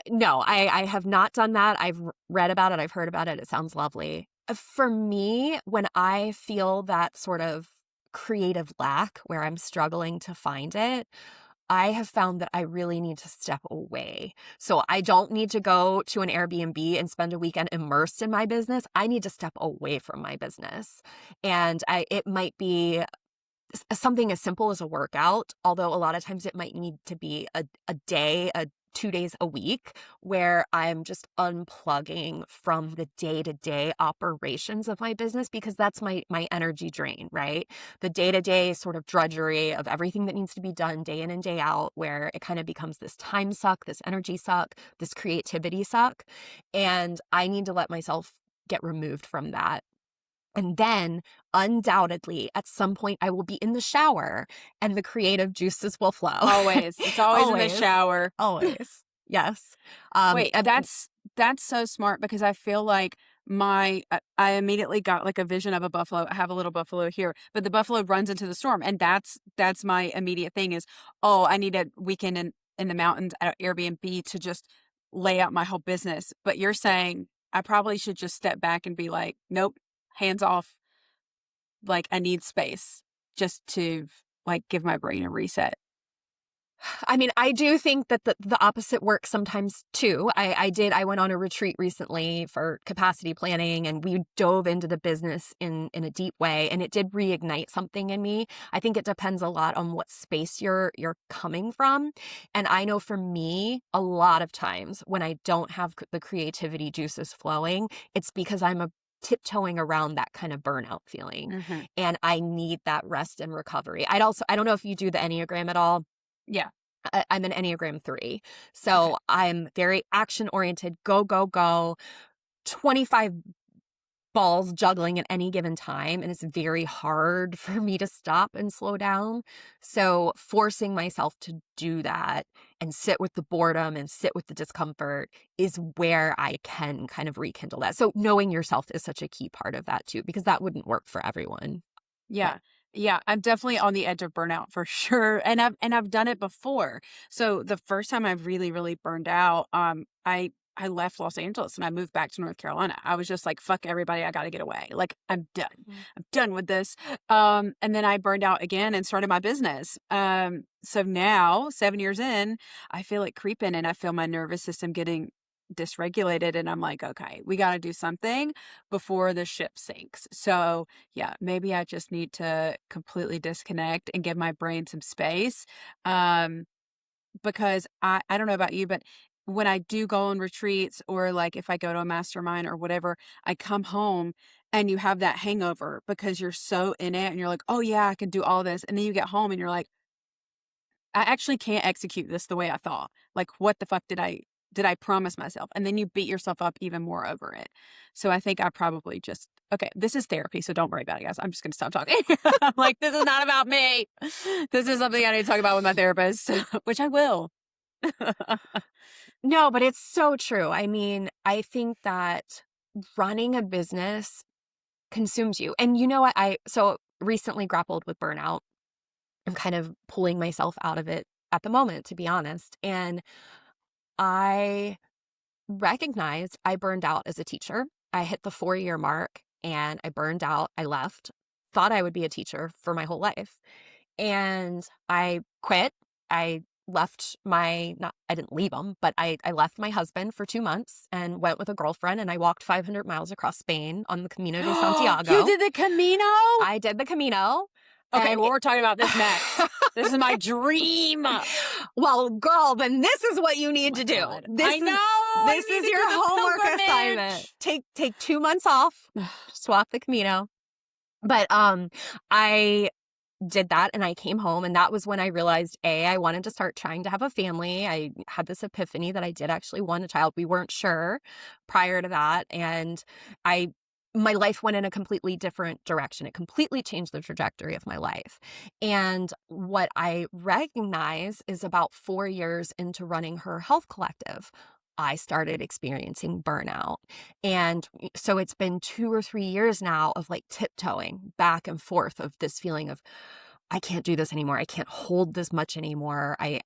No, I have not done that. I've read about it. I've heard about it. It sounds lovely. For me, when I feel that sort of creative lack where I'm struggling to find it, I have found that I really need to step away. So I don't need to go to an Airbnb and spend a weekend immersed in my business. I need to step away from my business. And it might be something as simple as a workout, although a lot of times it might need to be a day, 2 days a week where I'm just unplugging from the day-to-day operations of my business because that's my energy drain, right? The day-to-day sort of drudgery of everything that needs to be done day in and day out, where it kind of becomes this time suck, this energy suck, this creativity suck. And I need to let myself get removed from that. And then, undoubtedly, at some point, I will be in the shower and the creative juices will flow. Always. It's always in the Always. shower. Always. Yes. Wait, And that's so smart because I feel like I immediately got like a vision of a buffalo. I have a little buffalo here, but the buffalo runs into the storm, and that's my immediate thing is, oh, I need a weekend in the mountains at an Airbnb to just lay out my whole business. But you're saying I probably should just step back and be like, nope, hands off. Like I need space just to like give my brain a reset. I mean, I do think that the opposite works sometimes too. I went on a retreat recently for capacity planning and we dove into the business in a deep way and it did reignite something in me. I think it depends a lot on what space you're coming from. And I know for me, a lot of times when I don't have the creativity juices flowing, it's because I'm a tiptoeing around that kind of burnout feeling. Hmm. And I need that rest and recovery. I don't know if you do the Enneagram at all. Yeah. I'm an Enneagram 3. Okay. So I'm very action oriented, go, go, go, 25 balls juggling at any given time, and it's very hard for me to stop and slow down. So, forcing myself to do that and sit with the boredom and sit with the discomfort is where I can kind of rekindle that. So, knowing yourself is such a key part of that too, because that wouldn't work for everyone. But Yeah. Yeah, I'm definitely on the edge of burnout for sure, and I've done it before. So, the first time I really burned out, I left Los Angeles and I moved back to North Carolina. I was just like, "Fuck everybody, I gotta get away. Like, I'm done. Mhm. I'm done with this." And then I burned out again and started my business. So now, 7 years in, I feel it creeping and I feel my nervous system getting dysregulated, and I'm like, "Okay, we gotta do something before the ship sinks." So, yeah, maybe I just need to completely disconnect and give my brain some space. Um, because I don't know about you, but when I do go on retreats or like if I go to a mastermind or whatever, I come home and you have that hangover because you're so in it and you're like, "Oh yeah, I can do all this." And then you get home and you're like, "I actually can't execute this the way I thought. Like what the fuck did I promise myself?" And then you beat yourself up even more over it. So I think I probably just okay, this is therapy, so don't worry about it, guys. I'm just gonna stop talking. I'm like, this is not about me. This is something I need to talk about with my therapist, which I will. no, but it's so true. I mean, I think that running a business consumes you. And you know what? I so recently grappled with burnout. I'm kind of pulling myself out of it at the moment, to be honest. And I recognized I burned out as a teacher. I hit the 4-year mark and I burned out. I left, thought I would be a teacher for my whole life. And I quit. I left my, not, I didn't leave him, but I left my husband for 2 months and went with a girlfriend and I walked 500 miles across Spain on the Camino de You Santiago. did the Camino? I did the Camino Okay, and well, we're talking about this next. This is my dream. Oh well, girl, then this is what you need my to do. God. I know. I This need is to your do the homework assignment. pilgrimage. Take 2 months off, swap the Camino. But I did that and I came home and that was when I realized I wanted to start trying to have a family. I had this epiphany that I did actually want a child. We weren't sure prior to that and I my life went in a completely different direction. It completely changed the trajectory of my life. And what I recognize is about 4 years into running Her Health Collective, I started experiencing burnout. And so it's been 2 or 3 years now of like tiptoeing back and forth of this feeling of I can't do this anymore. I can't hold this much anymore. I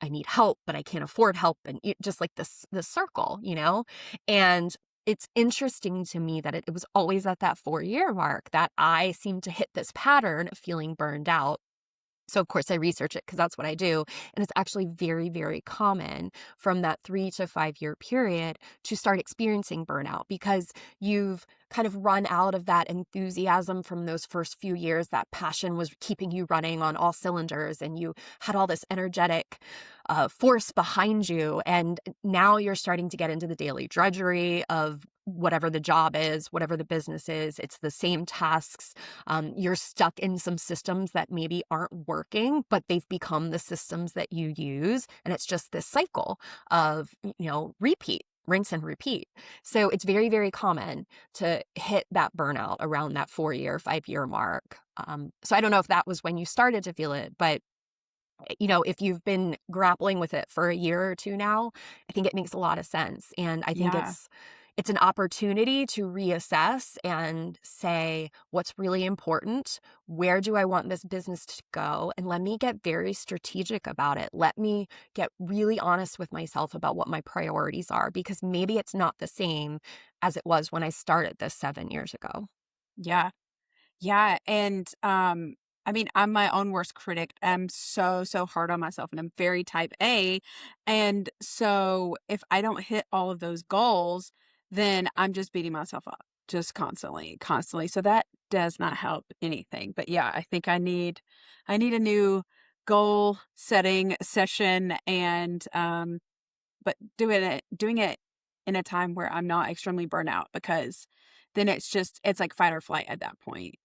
need help, but I can't afford help, and just like this circle, you know. And it's interesting to me that it was always at that 4-year mark that I seemed to hit this pattern of feeling burned out. So, of course, I research it because that's what I do. And it's actually very, very common from that 3 to 5 year period to start experiencing burnout because you've kind of run out of that enthusiasm from those first few years. That passion was keeping you running on all cylinders and you had all this energetic force behind you. And now you're starting to get into the daily drudgery of whatever the job is, whatever the business is. It's the same tasks. You're stuck in some systems that maybe aren't working, but they've become the systems that you use. And it's just this cycle of, repeat, rinse and repeat. So it's very, very common to hit that burnout around that 4-year, 5-year mark. So I don't know if that was when you started to feel it, but if you've been grappling with it for a year or two now, I think it makes a lot of sense. And I think Yeah. it's an opportunity to reassess and say, what's really important? Where do I want this business to go? And let me get very strategic about it. Let me get really honest with myself about what my priorities are, because maybe it's not the same as it was when I started this 7 years ago. Yeah. Yeah, and, I mean, I'm my own worst critic. I'm so hard on myself, and I'm very type A, and so if I don't hit all of those goals, then I'm just beating myself up, just constantly, so that does not help anything, but yeah, I think I need a new goal setting session and, but doing it in a time where I'm not extremely burnt out because then it's like fight or flight at that point.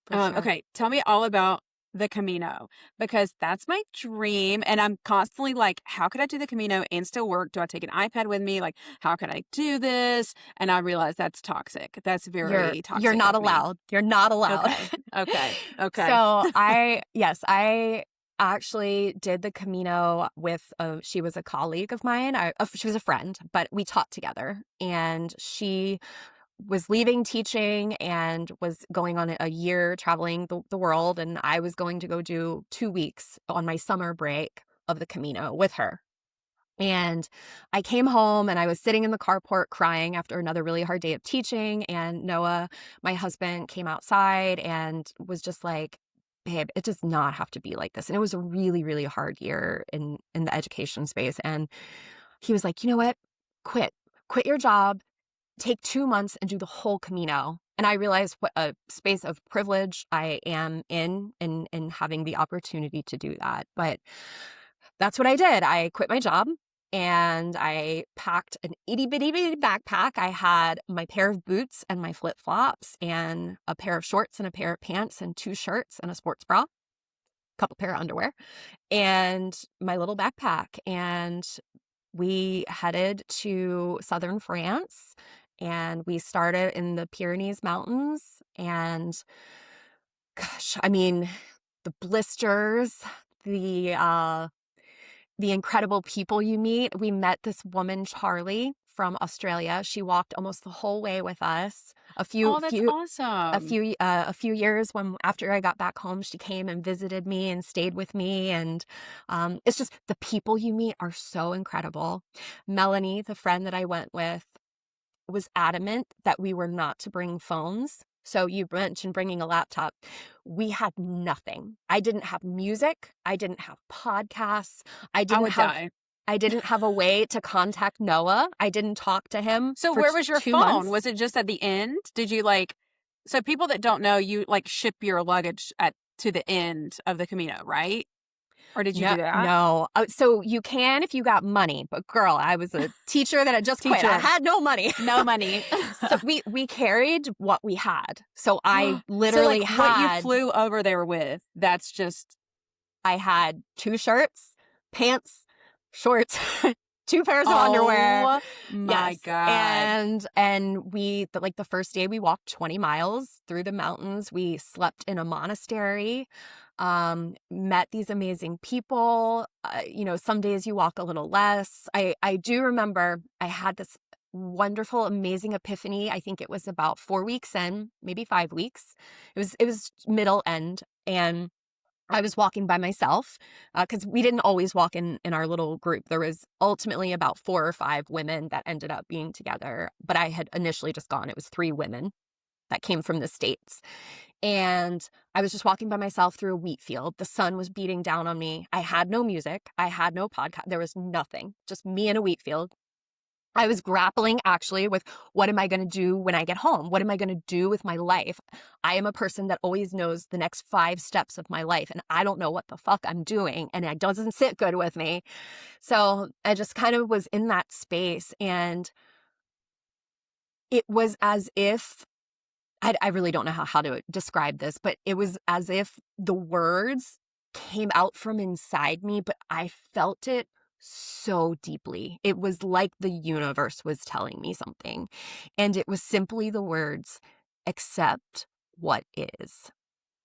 For sure. Okay, tell me all about the Camino because that's my dream. And I'm constantly like, how could I do the Camino and still work? Do I take an iPad with me? Like, how can I do this? And I realize that's toxic. That's very You're toxic not of me. allowed. You're not allowed. Okay. Okay. Okay. So I actually did the Camino with she was a colleague of mine. She was a friend, but we taught together, and she was leaving teaching and was going on a year traveling the world, and I was going to go do 2 weeks on my summer break of the Camino with her. And I came home and I was sitting in the carport crying after another really hard day of teaching. And Noah, my husband, came outside and was just like, babe, it does not have to be like this. And it was a really, really hard year in the education space. And he was like, you know what? Quit your job, take 2 months and do the whole Camino. And I realized what a space of privilege I am in having the opportunity to do that. But that's what I did. I quit my job and I packed an itty bitty backpack. I had my pair of boots and my flip flops and a pair of shorts and a pair of pants and 2 shirts and a sports bra, a couple pair of underwear, and my little backpack. And we headed to southern France, and we started in the Pyrenees Mountains. And gosh, I mean, the blisters, the incredible people you meet. We met this woman, Charlie, from Australia. She walked almost the whole way with us. Oh, that's awesome. A few years after I got back home, she came and visited me and stayed with me. And it's just the people you meet are so incredible. Melanie, the friend that I went with, was adamant that we were not to bring phones. So you mentioned bringing a laptop. We had nothing. I didn't have music. I didn't have podcasts. I would die. I didn't have a way to contact Noah. I didn't talk to him. So for where was your 2 phone? months. Was it just at the end? Did you like, so people that don't know, you like ship your luggage to the end of the Camino, right? Or did you do that? No. So you can if you got money. But girl, I was a teacher that had just quit. I had no money. No money. So we carried what we had. So I literally so like had what you flew over there with. That's just I had 2 shirts, pants, shorts, 2 pairs of underwear. Oh my God. And we the first day we walked 20 miles through the mountains. We slept in a monastery. Met these amazing people. Some days you walk a little less. I do remember I had this wonderful, amazing epiphany. I think it was about 4 weeks in, maybe 5 weeks. It was middle end, and I was walking by myself because we didn't always walk in our little group. There was ultimately about 4 or 5 women that ended up being together, but I had initially just gone. It was 3 women that came from the States. And I was just walking by myself through a wheat field. The sun was beating down on me. I had no music. I had no podcast. There was nothing, just me in a wheat field. I was grappling actually with what am I going to do when I get home? What am I going to do with my life? I am a person that always knows the next 5 steps of my life, and I don't know what the fuck I'm doing, and it doesn't sit good with me. So I just kind of was in that space, and it was as if I really don't know how to describe this, but it was as if the words came out from inside me, but I felt it so deeply. It was like the universe was telling me something. And it was simply the words, accept what is.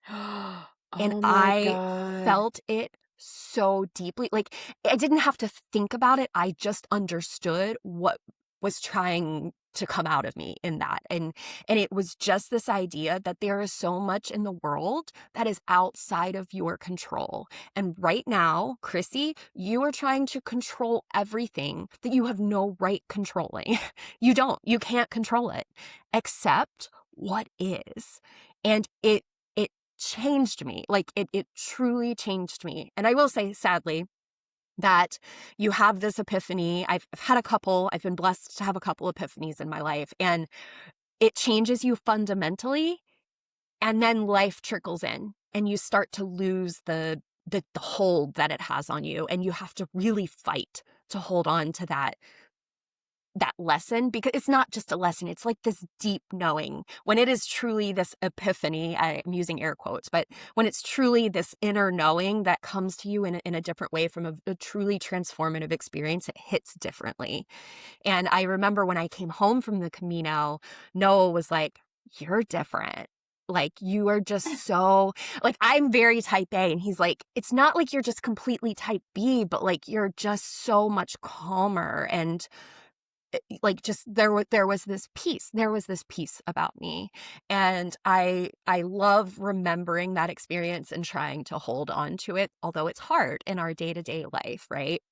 And Oh my I God. felt it so deeply. Like I didn't have to think about it. I just understood what was trying to come out of me in that. And it was just this idea that there is so much in the world that is outside of your control. And right now, Chrissy, you are trying to control everything that you have no right controlling. You can't control it. Accept what is. And it changed me. Like it truly changed me. And I will say, sadly, that you have this epiphany. I've had a couple. I've been blessed to have a couple epiphanies in my life, and it changes you fundamentally. And then life trickles in, and you start to lose the hold that it has on you, and you have to really fight to hold on to that that lesson, because it's not just a lesson. It's like this deep knowing, when it is truly this epiphany. I'm using air quotes, but when it's truly this inner knowing that comes to you in a different way from a truly transformative experience, it hits differently. And I remember when I came home from the Camino, Noah was like, "You're different. Like, you are just so," like, I'm very type A. And he's like, "It's not like you're just completely type B, but like, you're just so much calmer." And like, just there was this peace. There was this peace about me. And I love remembering that experience and trying to hold on to it, although it's hard in our day-to-day life, right?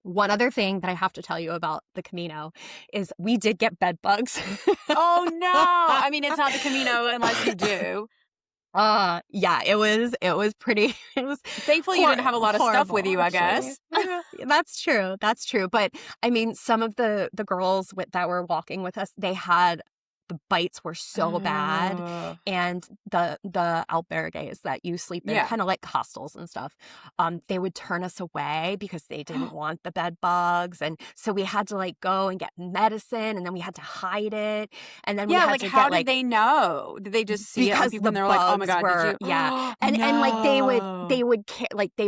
One other thing that I have to tell you about the Camino is we did get bed bugs. Oh, no. I mean, it's not the Camino unless you do. Yeah, it was pretty, it was Thankfully, you didn't have a lot of stuff with horrible, you, I actually. guess. That's true. That's true. But I mean, some of the girls that were walking with us, they had, the bites were so bad, Oh. and the albergues that you sleep in, Yeah. kind of like hostels and stuff, they would turn us away because they didn't want the bed bugs, and so we had to like go and get medicine, and then we had to hide it, and then we Yeah, had like, to how get did like, they know? Did they just see it on because people the and they're like, "Oh my bugs God, did were, you?" yeah. And like No. they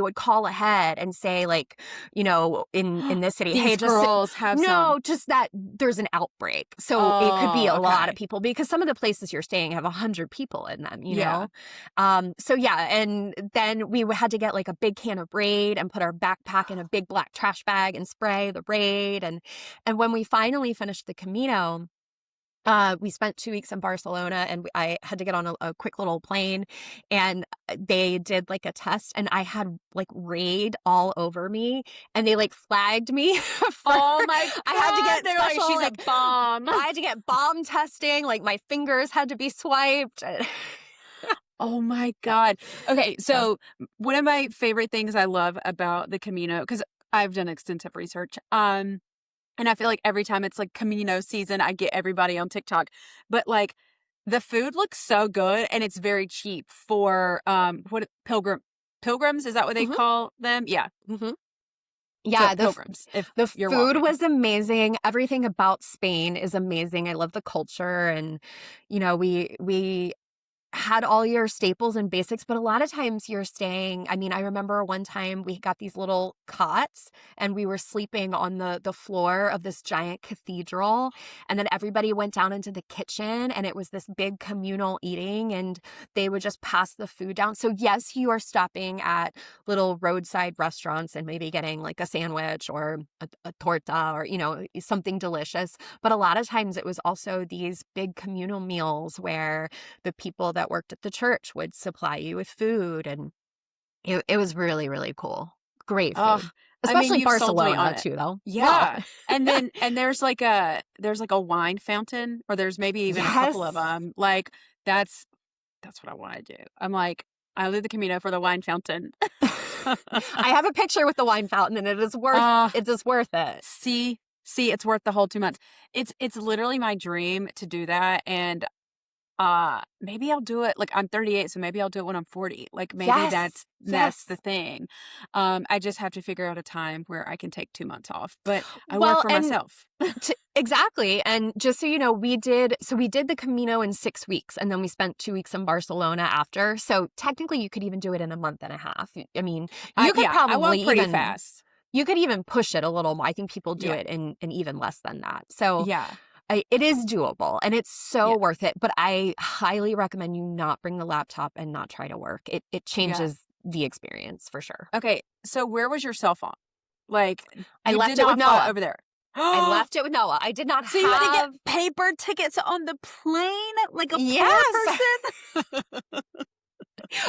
would call ahead and say, like, in this city, "Hey, These just girls have some. no, just that there's an outbreak." So it could be Oh, a lot of okay. people, because some of the places you're staying have 100 people in them, Yeah. So yeah, and then we had to get like a big can of Raid and put our backpack in a big black trash bag and spray the Raid. And when we finally finished the Camino, we spent 2 weeks in Barcelona, and I had to get on a quick little plane, and they did like a test, and I had like Raid all over me, and they like flagged me for, Oh my God. I had to get They're like, special, "She's like, a bomb." I had to get bomb testing, like my fingers had to be swiped. Oh my God. Okay, So, so one of my favorite things I love about the Camino, because I've done extensive research, and I feel like every time it's like Camino season, I get everybody on TikTok. But like the food looks so good and it's very cheap for what pilgrims, is that what they mhm, call them? Yeah. mhm. So Yeah, pilgrims, if the you're food walking. was amazing. Everything about Spain is amazing. I love the culture, and we had all your staples and basics, but a lot of times you're staying, I mean, I remember one time we got these little cots, and we were sleeping on the floor of this giant cathedral, and then everybody went down into the kitchen, and it was this big communal eating, and they would just pass the food down. So yes, you are stopping at little roadside restaurants and maybe getting like a sandwich or a torta, or something delicious, but a lot of times it was also these big communal meals where the people that worked at the church would supply you with food, and it was really, really cool. Great Oh, food. I mean, Especially you've sold me on Barcelona it. too, though. Well, Yeah. And there's like a wine fountain, or there's maybe even a couple of yes. them. Like that's what I want to do. I'm like, I leave the Camino for the wine fountain. I have a picture with the wine fountain, and Uh, it is worth it. see, it's worth the whole 2 months. It's literally my dream to do that, and maybe I'll do it, like, I'm 38, so maybe I'll do it when I'm 40. Like, maybe Yes. that's the Yes. thing. I just have to figure out a time where I can take 2 months off, but I work Well, for and myself. exactly. And just so you know, we did the Camino in 6 weeks, and then we spent 2 weeks in Barcelona after. So technically you could even do it in a month and a half. I mean, you could Yeah, I probably walk pretty even fast. you could even push it a little more. I think people do Yeah, it in even less than that. So yeah, it is doable, and it's so yeah, worth it. But I highly recommend you not bring the laptop and not try to work. It yeah. changes the experience for sure. Okay, so where was your cell phone? Like, I you did left it with not fly Noah. over there. I left it with Noah. I did not So you had to get have. paper tickets on the plane like a poor Yes. person?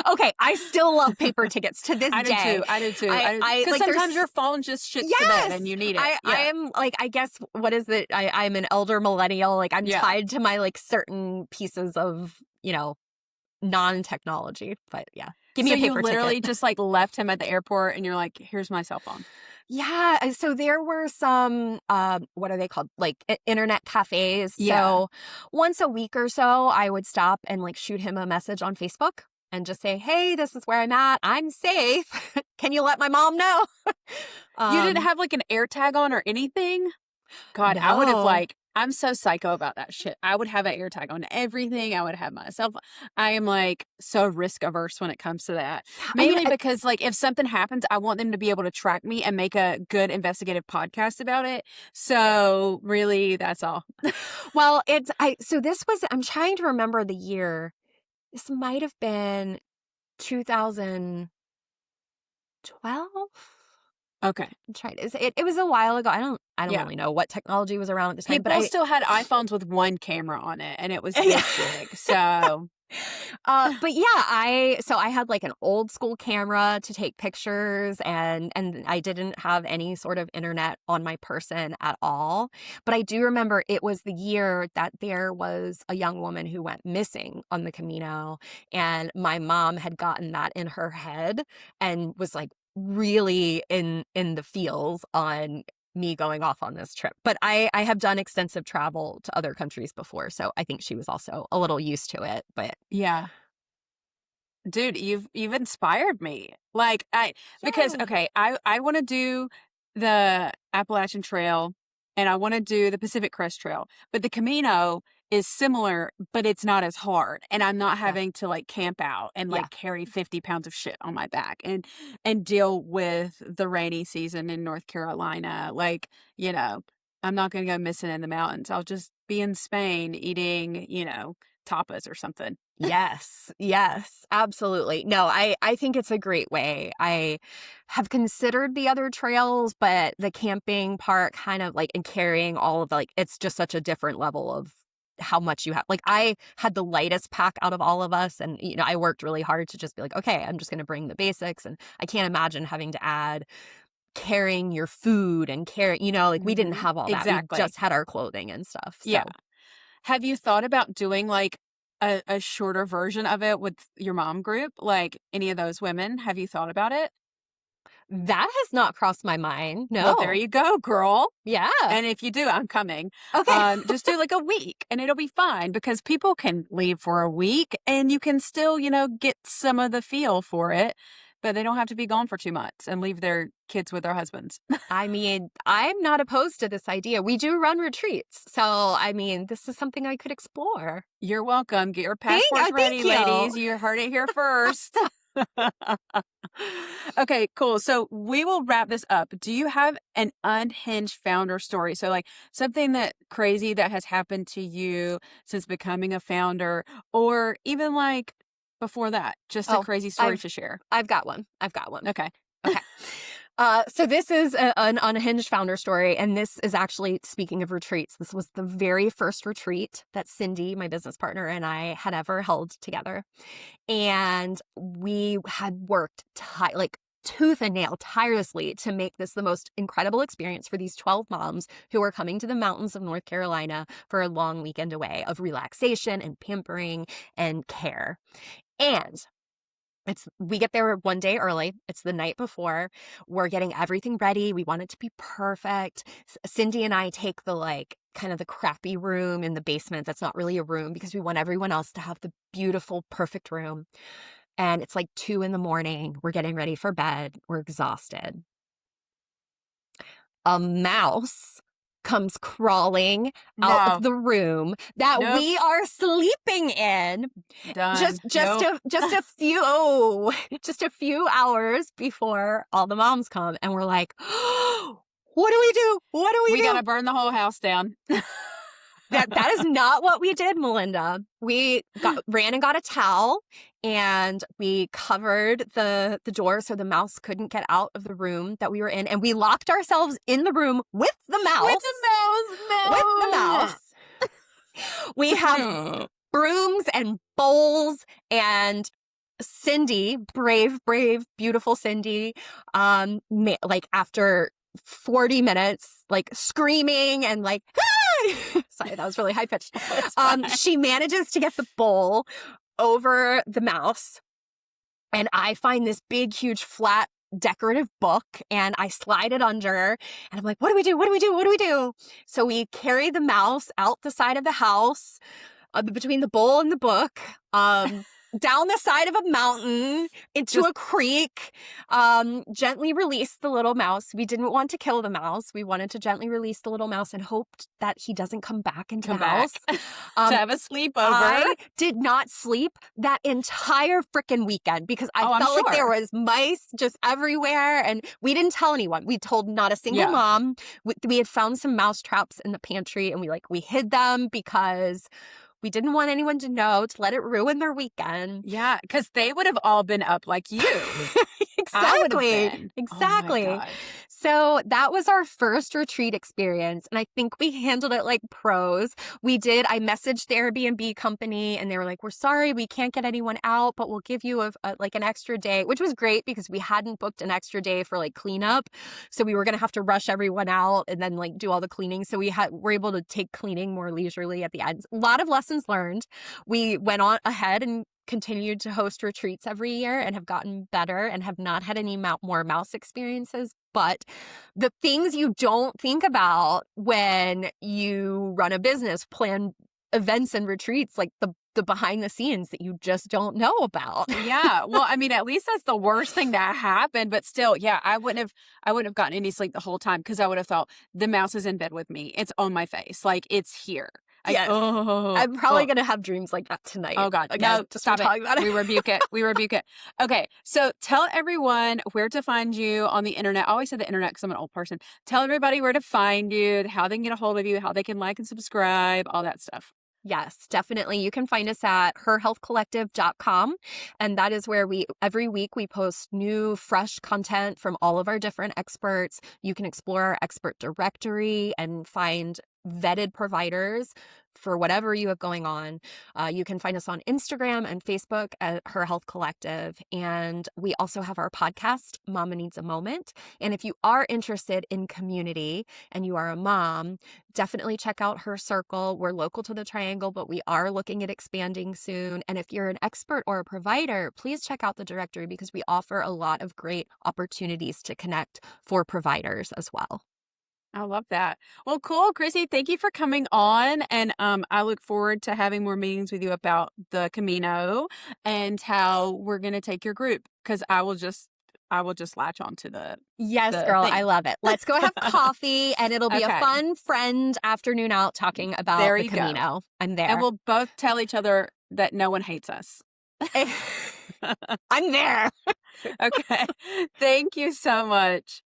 Okay, I still love paper tickets to this I do day. too. I do too. I Because like sometimes there's your phone just shits the bed yes. and you need it. I Yeah. am like, I guess, what is it? I'm an elder millennial. Like, I'm Yeah. tied to my like certain pieces of, non-technology. But yeah. Give me So a you paper ticket. literally just like left him at the airport and you're like, here's my cell phone. Yeah, so there were some, what are they called? Like internet cafes. Yeah. So once a week or so, I would stop and like shoot him a message on Facebook and just say, "Hey, this is where I'm at. I'm safe. Can you let my mom know?" You didn't um, have like an air tag on or anything? God, I would have No. I'm so psycho about that shit. I would have an air tag on everything. I would have myself. I am like so risk averse when it comes to that. I mean, Mainly because like if something happens, I want them to be able to track me and make a good investigative podcast about it. So really, that's all. well, so this was, I'm trying to remember the year. This might have been 2012. Okay. I'm trying to, it was a while ago. I don't Yeah. really know what technology was around at the time, but People still had iPhones with one camera on it, and it was this big. So, but yeah, I had like an old school camera to take pictures, and I didn't have any sort of internet on my person at all. But I do remember it was the year that there was a young woman who went missing on the Camino, and my mom had gotten that in her head and was like really in the feels on me going off on this trip. But I have done extensive travel to other countries before, so I think she was also a little used to it. But yeah. Dude, you've inspired me. Because yeah, okay, I want to do the Appalachian Trail and I want to do the Pacific Crest Trail, but the Camino is similar, but it's not as hard, and I'm not yeah, having to like camp out and yeah. like carry 50 pounds of shit on my back and deal with the rainy season in North Carolina. I'm not going to go missing in the mountains. I'll just be in Spain eating, tapas or something. Yes, yes, absolutely. No, I think it's a great way. I have considered the other trails, but the camping part kind of like, and carrying all of like, it's just such a different level of how much you have. Like I had the lightest pack out of all of us, and I worked really hard to just be like, okay, I'm just going to bring the basics, and I can't imagine having to add carrying your food and like we didn't have all that. We Exactly. just had our clothing and stuff. So Yeah. Have you thought about doing like a shorter version of it with your mom group? Like any of those women? Have you thought about it? that has not crossed my mind. Well, there No. you go, girl. Yeah. And if you do, I'm coming. Okay. Just do like a week and it'll be fine because people can leave for a week and you can still, get some of the feel for it, but they don't have to be gone for 2 months and leave their kids with their husbands. I mean, I'm not opposed to this idea. We do run retreats. So, I mean, this is something I could explore. You're welcome. Get your passports ready, thank you. ladies. You heard it here first. Okay, cool. So we will wrap this up. Do you have an unhinged founder story? So like something that crazy that has happened to you since becoming a founder, or even like before that, just a Oh, crazy story to share. I've got one. I've got one. Okay. Okay. So this is an unhinged founder story. And this is actually, speaking of retreats, this was the very first retreat that Cindy, my business partner, and I had ever held together. And we had worked like tooth and nail tirelessly to make this the most incredible experience for these 12 moms who were coming to the mountains of North Carolina for a long weekend away of relaxation and pampering and care. And we get there one day early. It's the night before. We're getting everything ready. We want it to be perfect. Cindy and I take the like kind of the crappy room in the basement. That's not really a room because we want everyone else to have the beautiful, perfect room. And it's like 2 a.m. We're getting ready for bed. We're exhausted. A mouse comes crawling out of the room that we are sleeping in. Done. Just a few hours before all the moms come, and we're like, oh, what do we do? What do we do? We gotta burn the whole house down. That is not what we did, Melinda. We ran and got a towel, and we covered the door so the mouse couldn't get out of the room that we were in, and we locked ourselves in the room with the mouse. With the mouse. We have brooms and bowls, and Cindy, brave, beautiful Cindy, like after 40 minutes, like screaming and like, ah! Sorry, that was really high pitched. She manages to get the bowl over the mouse, and I find this big, huge, flat decorative book, and I slide it under, and I'm like, what do we do? What do we do? What do we do? So we carry the mouse out the side of the house between the bowl and the book. down the side of a mountain into a creek, gently released the little mouse. We didn't want to kill the mouse. We wanted to gently release the little mouse and hoped that he doesn't come back into the house. to have a sleepover. I did not sleep that entire freaking weekend because I felt like there was mice just everywhere, and we didn't tell anyone. We told not a single mom. We had found some mouse traps in the pantry, and we hid them because we didn't want anyone to know, to let it ruin their weekend. Yeah, because they would have all been up like you. Exactly. Exactly. Oh, so that was our first retreat experience. And I think we handled it like pros. I messaged the Airbnb company and they were like, we're sorry, we can't get anyone out, but we'll give you an extra day, which was great because we hadn't booked an extra day for like cleanup. So we were going to have to rush everyone out and then like do all the cleaning. So we're able to take cleaning more leisurely at the end. A lot of lessons learned. We went on ahead and continued to host retreats every year and have gotten better and have not had any more mouse experiences. But the things you don't think about when you run a business, plan events and retreats, like the behind the scenes that you just don't know about. Yeah. Well, I mean, at least that's the worst thing that happened. But still, yeah, I wouldn't have gotten any sleep the whole time because I would have thought the mouse is in bed with me. It's on my face. Like it's here. Yes. I'm probably going to have dreams like that tonight. Oh, God. Again, No, stop it. About it. We rebuke it. We rebuke it. Okay. So tell everyone where to find you on the internet. I always say the internet because I'm an old person. Tell everybody where to find you, how they can get a hold of you, how they can like and subscribe, all that stuff. Yes, definitely. You can find us at herhealthcollective.com. And that is where every week we post new, fresh content from all of our different experts. You can explore our expert directory and find vetted providers for whatever you have going on. You can find us on Instagram and Facebook at Her Health Collective. And we also have our podcast, Mama Needs a Moment. And if you are interested in community and you are a mom, definitely check out Her Circle. We're local to the Triangle, but we are looking at expanding soon. And if you're an expert or a provider, please check out the directory because we offer a lot of great opportunities to connect for providers as well. I love that. Well, cool. Chrissy, thank you for coming on. And I look forward to having more meetings with you about the Camino and how we're going to take your group because I will just latch on to the girl, thing. I love it. Let's go have coffee and it'll be a fun friend afternoon out talking about the Camino. I'm there. And we'll both tell each other that no one hates us. I'm there. Okay. Thank you so much.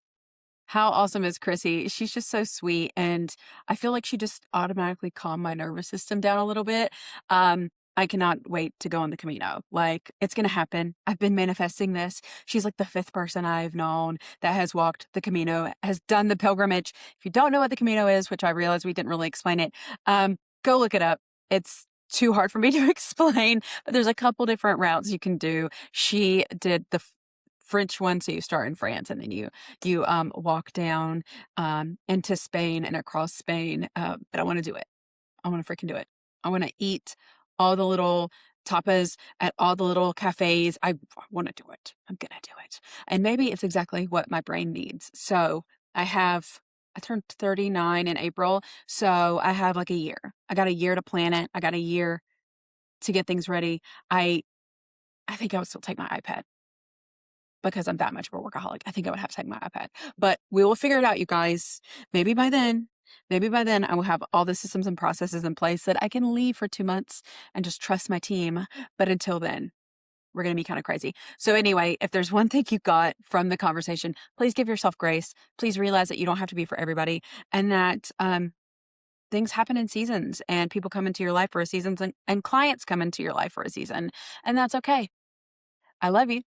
How awesome is Chrissy? She's just so sweet. And I feel like she just automatically calmed my nervous system down a little bit. I cannot wait to go on the Camino. Like, it's going to happen. I've been manifesting this. She's like the 5th person I've known that has walked the Camino, has done the pilgrimage. If you don't know what the Camino is, which I realize we didn't really explain it, go look it up. It's too hard for me to explain, but there's a couple different routes you can do. She did the French one, so you start in France and then you walk down into Spain and across Spain. But I want to do it. I want to freaking do it. I want to eat all the little tapas at all the little cafes. I want to do it. I'm gonna do it. And maybe it's exactly what my brain needs. So I turned 39 in April, so I have like a year. I got a year to plan it. I got a year to get things ready. I think I would still take my iPad. Because I'm that much of a workaholic. I think I would have to take my iPad. But we will figure it out, you guys. Maybe by then I will have all the systems and processes in place that I can leave for 2 months and just trust my team. But until then, we're going to be kind of crazy. So anyway, if there's one thing you got from the conversation, please give yourself grace. Please realize that you don't have to be for everybody and that things happen in seasons and people come into your life for a season and clients come into your life for a season. And that's okay. I love you.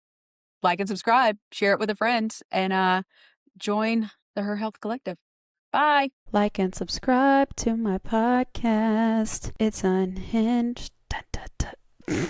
Like and subscribe, share it with a friend, and join the Her Health Collective. Bye. Like and subscribe to my podcast. It's Unhinged. Dun, dun, dun.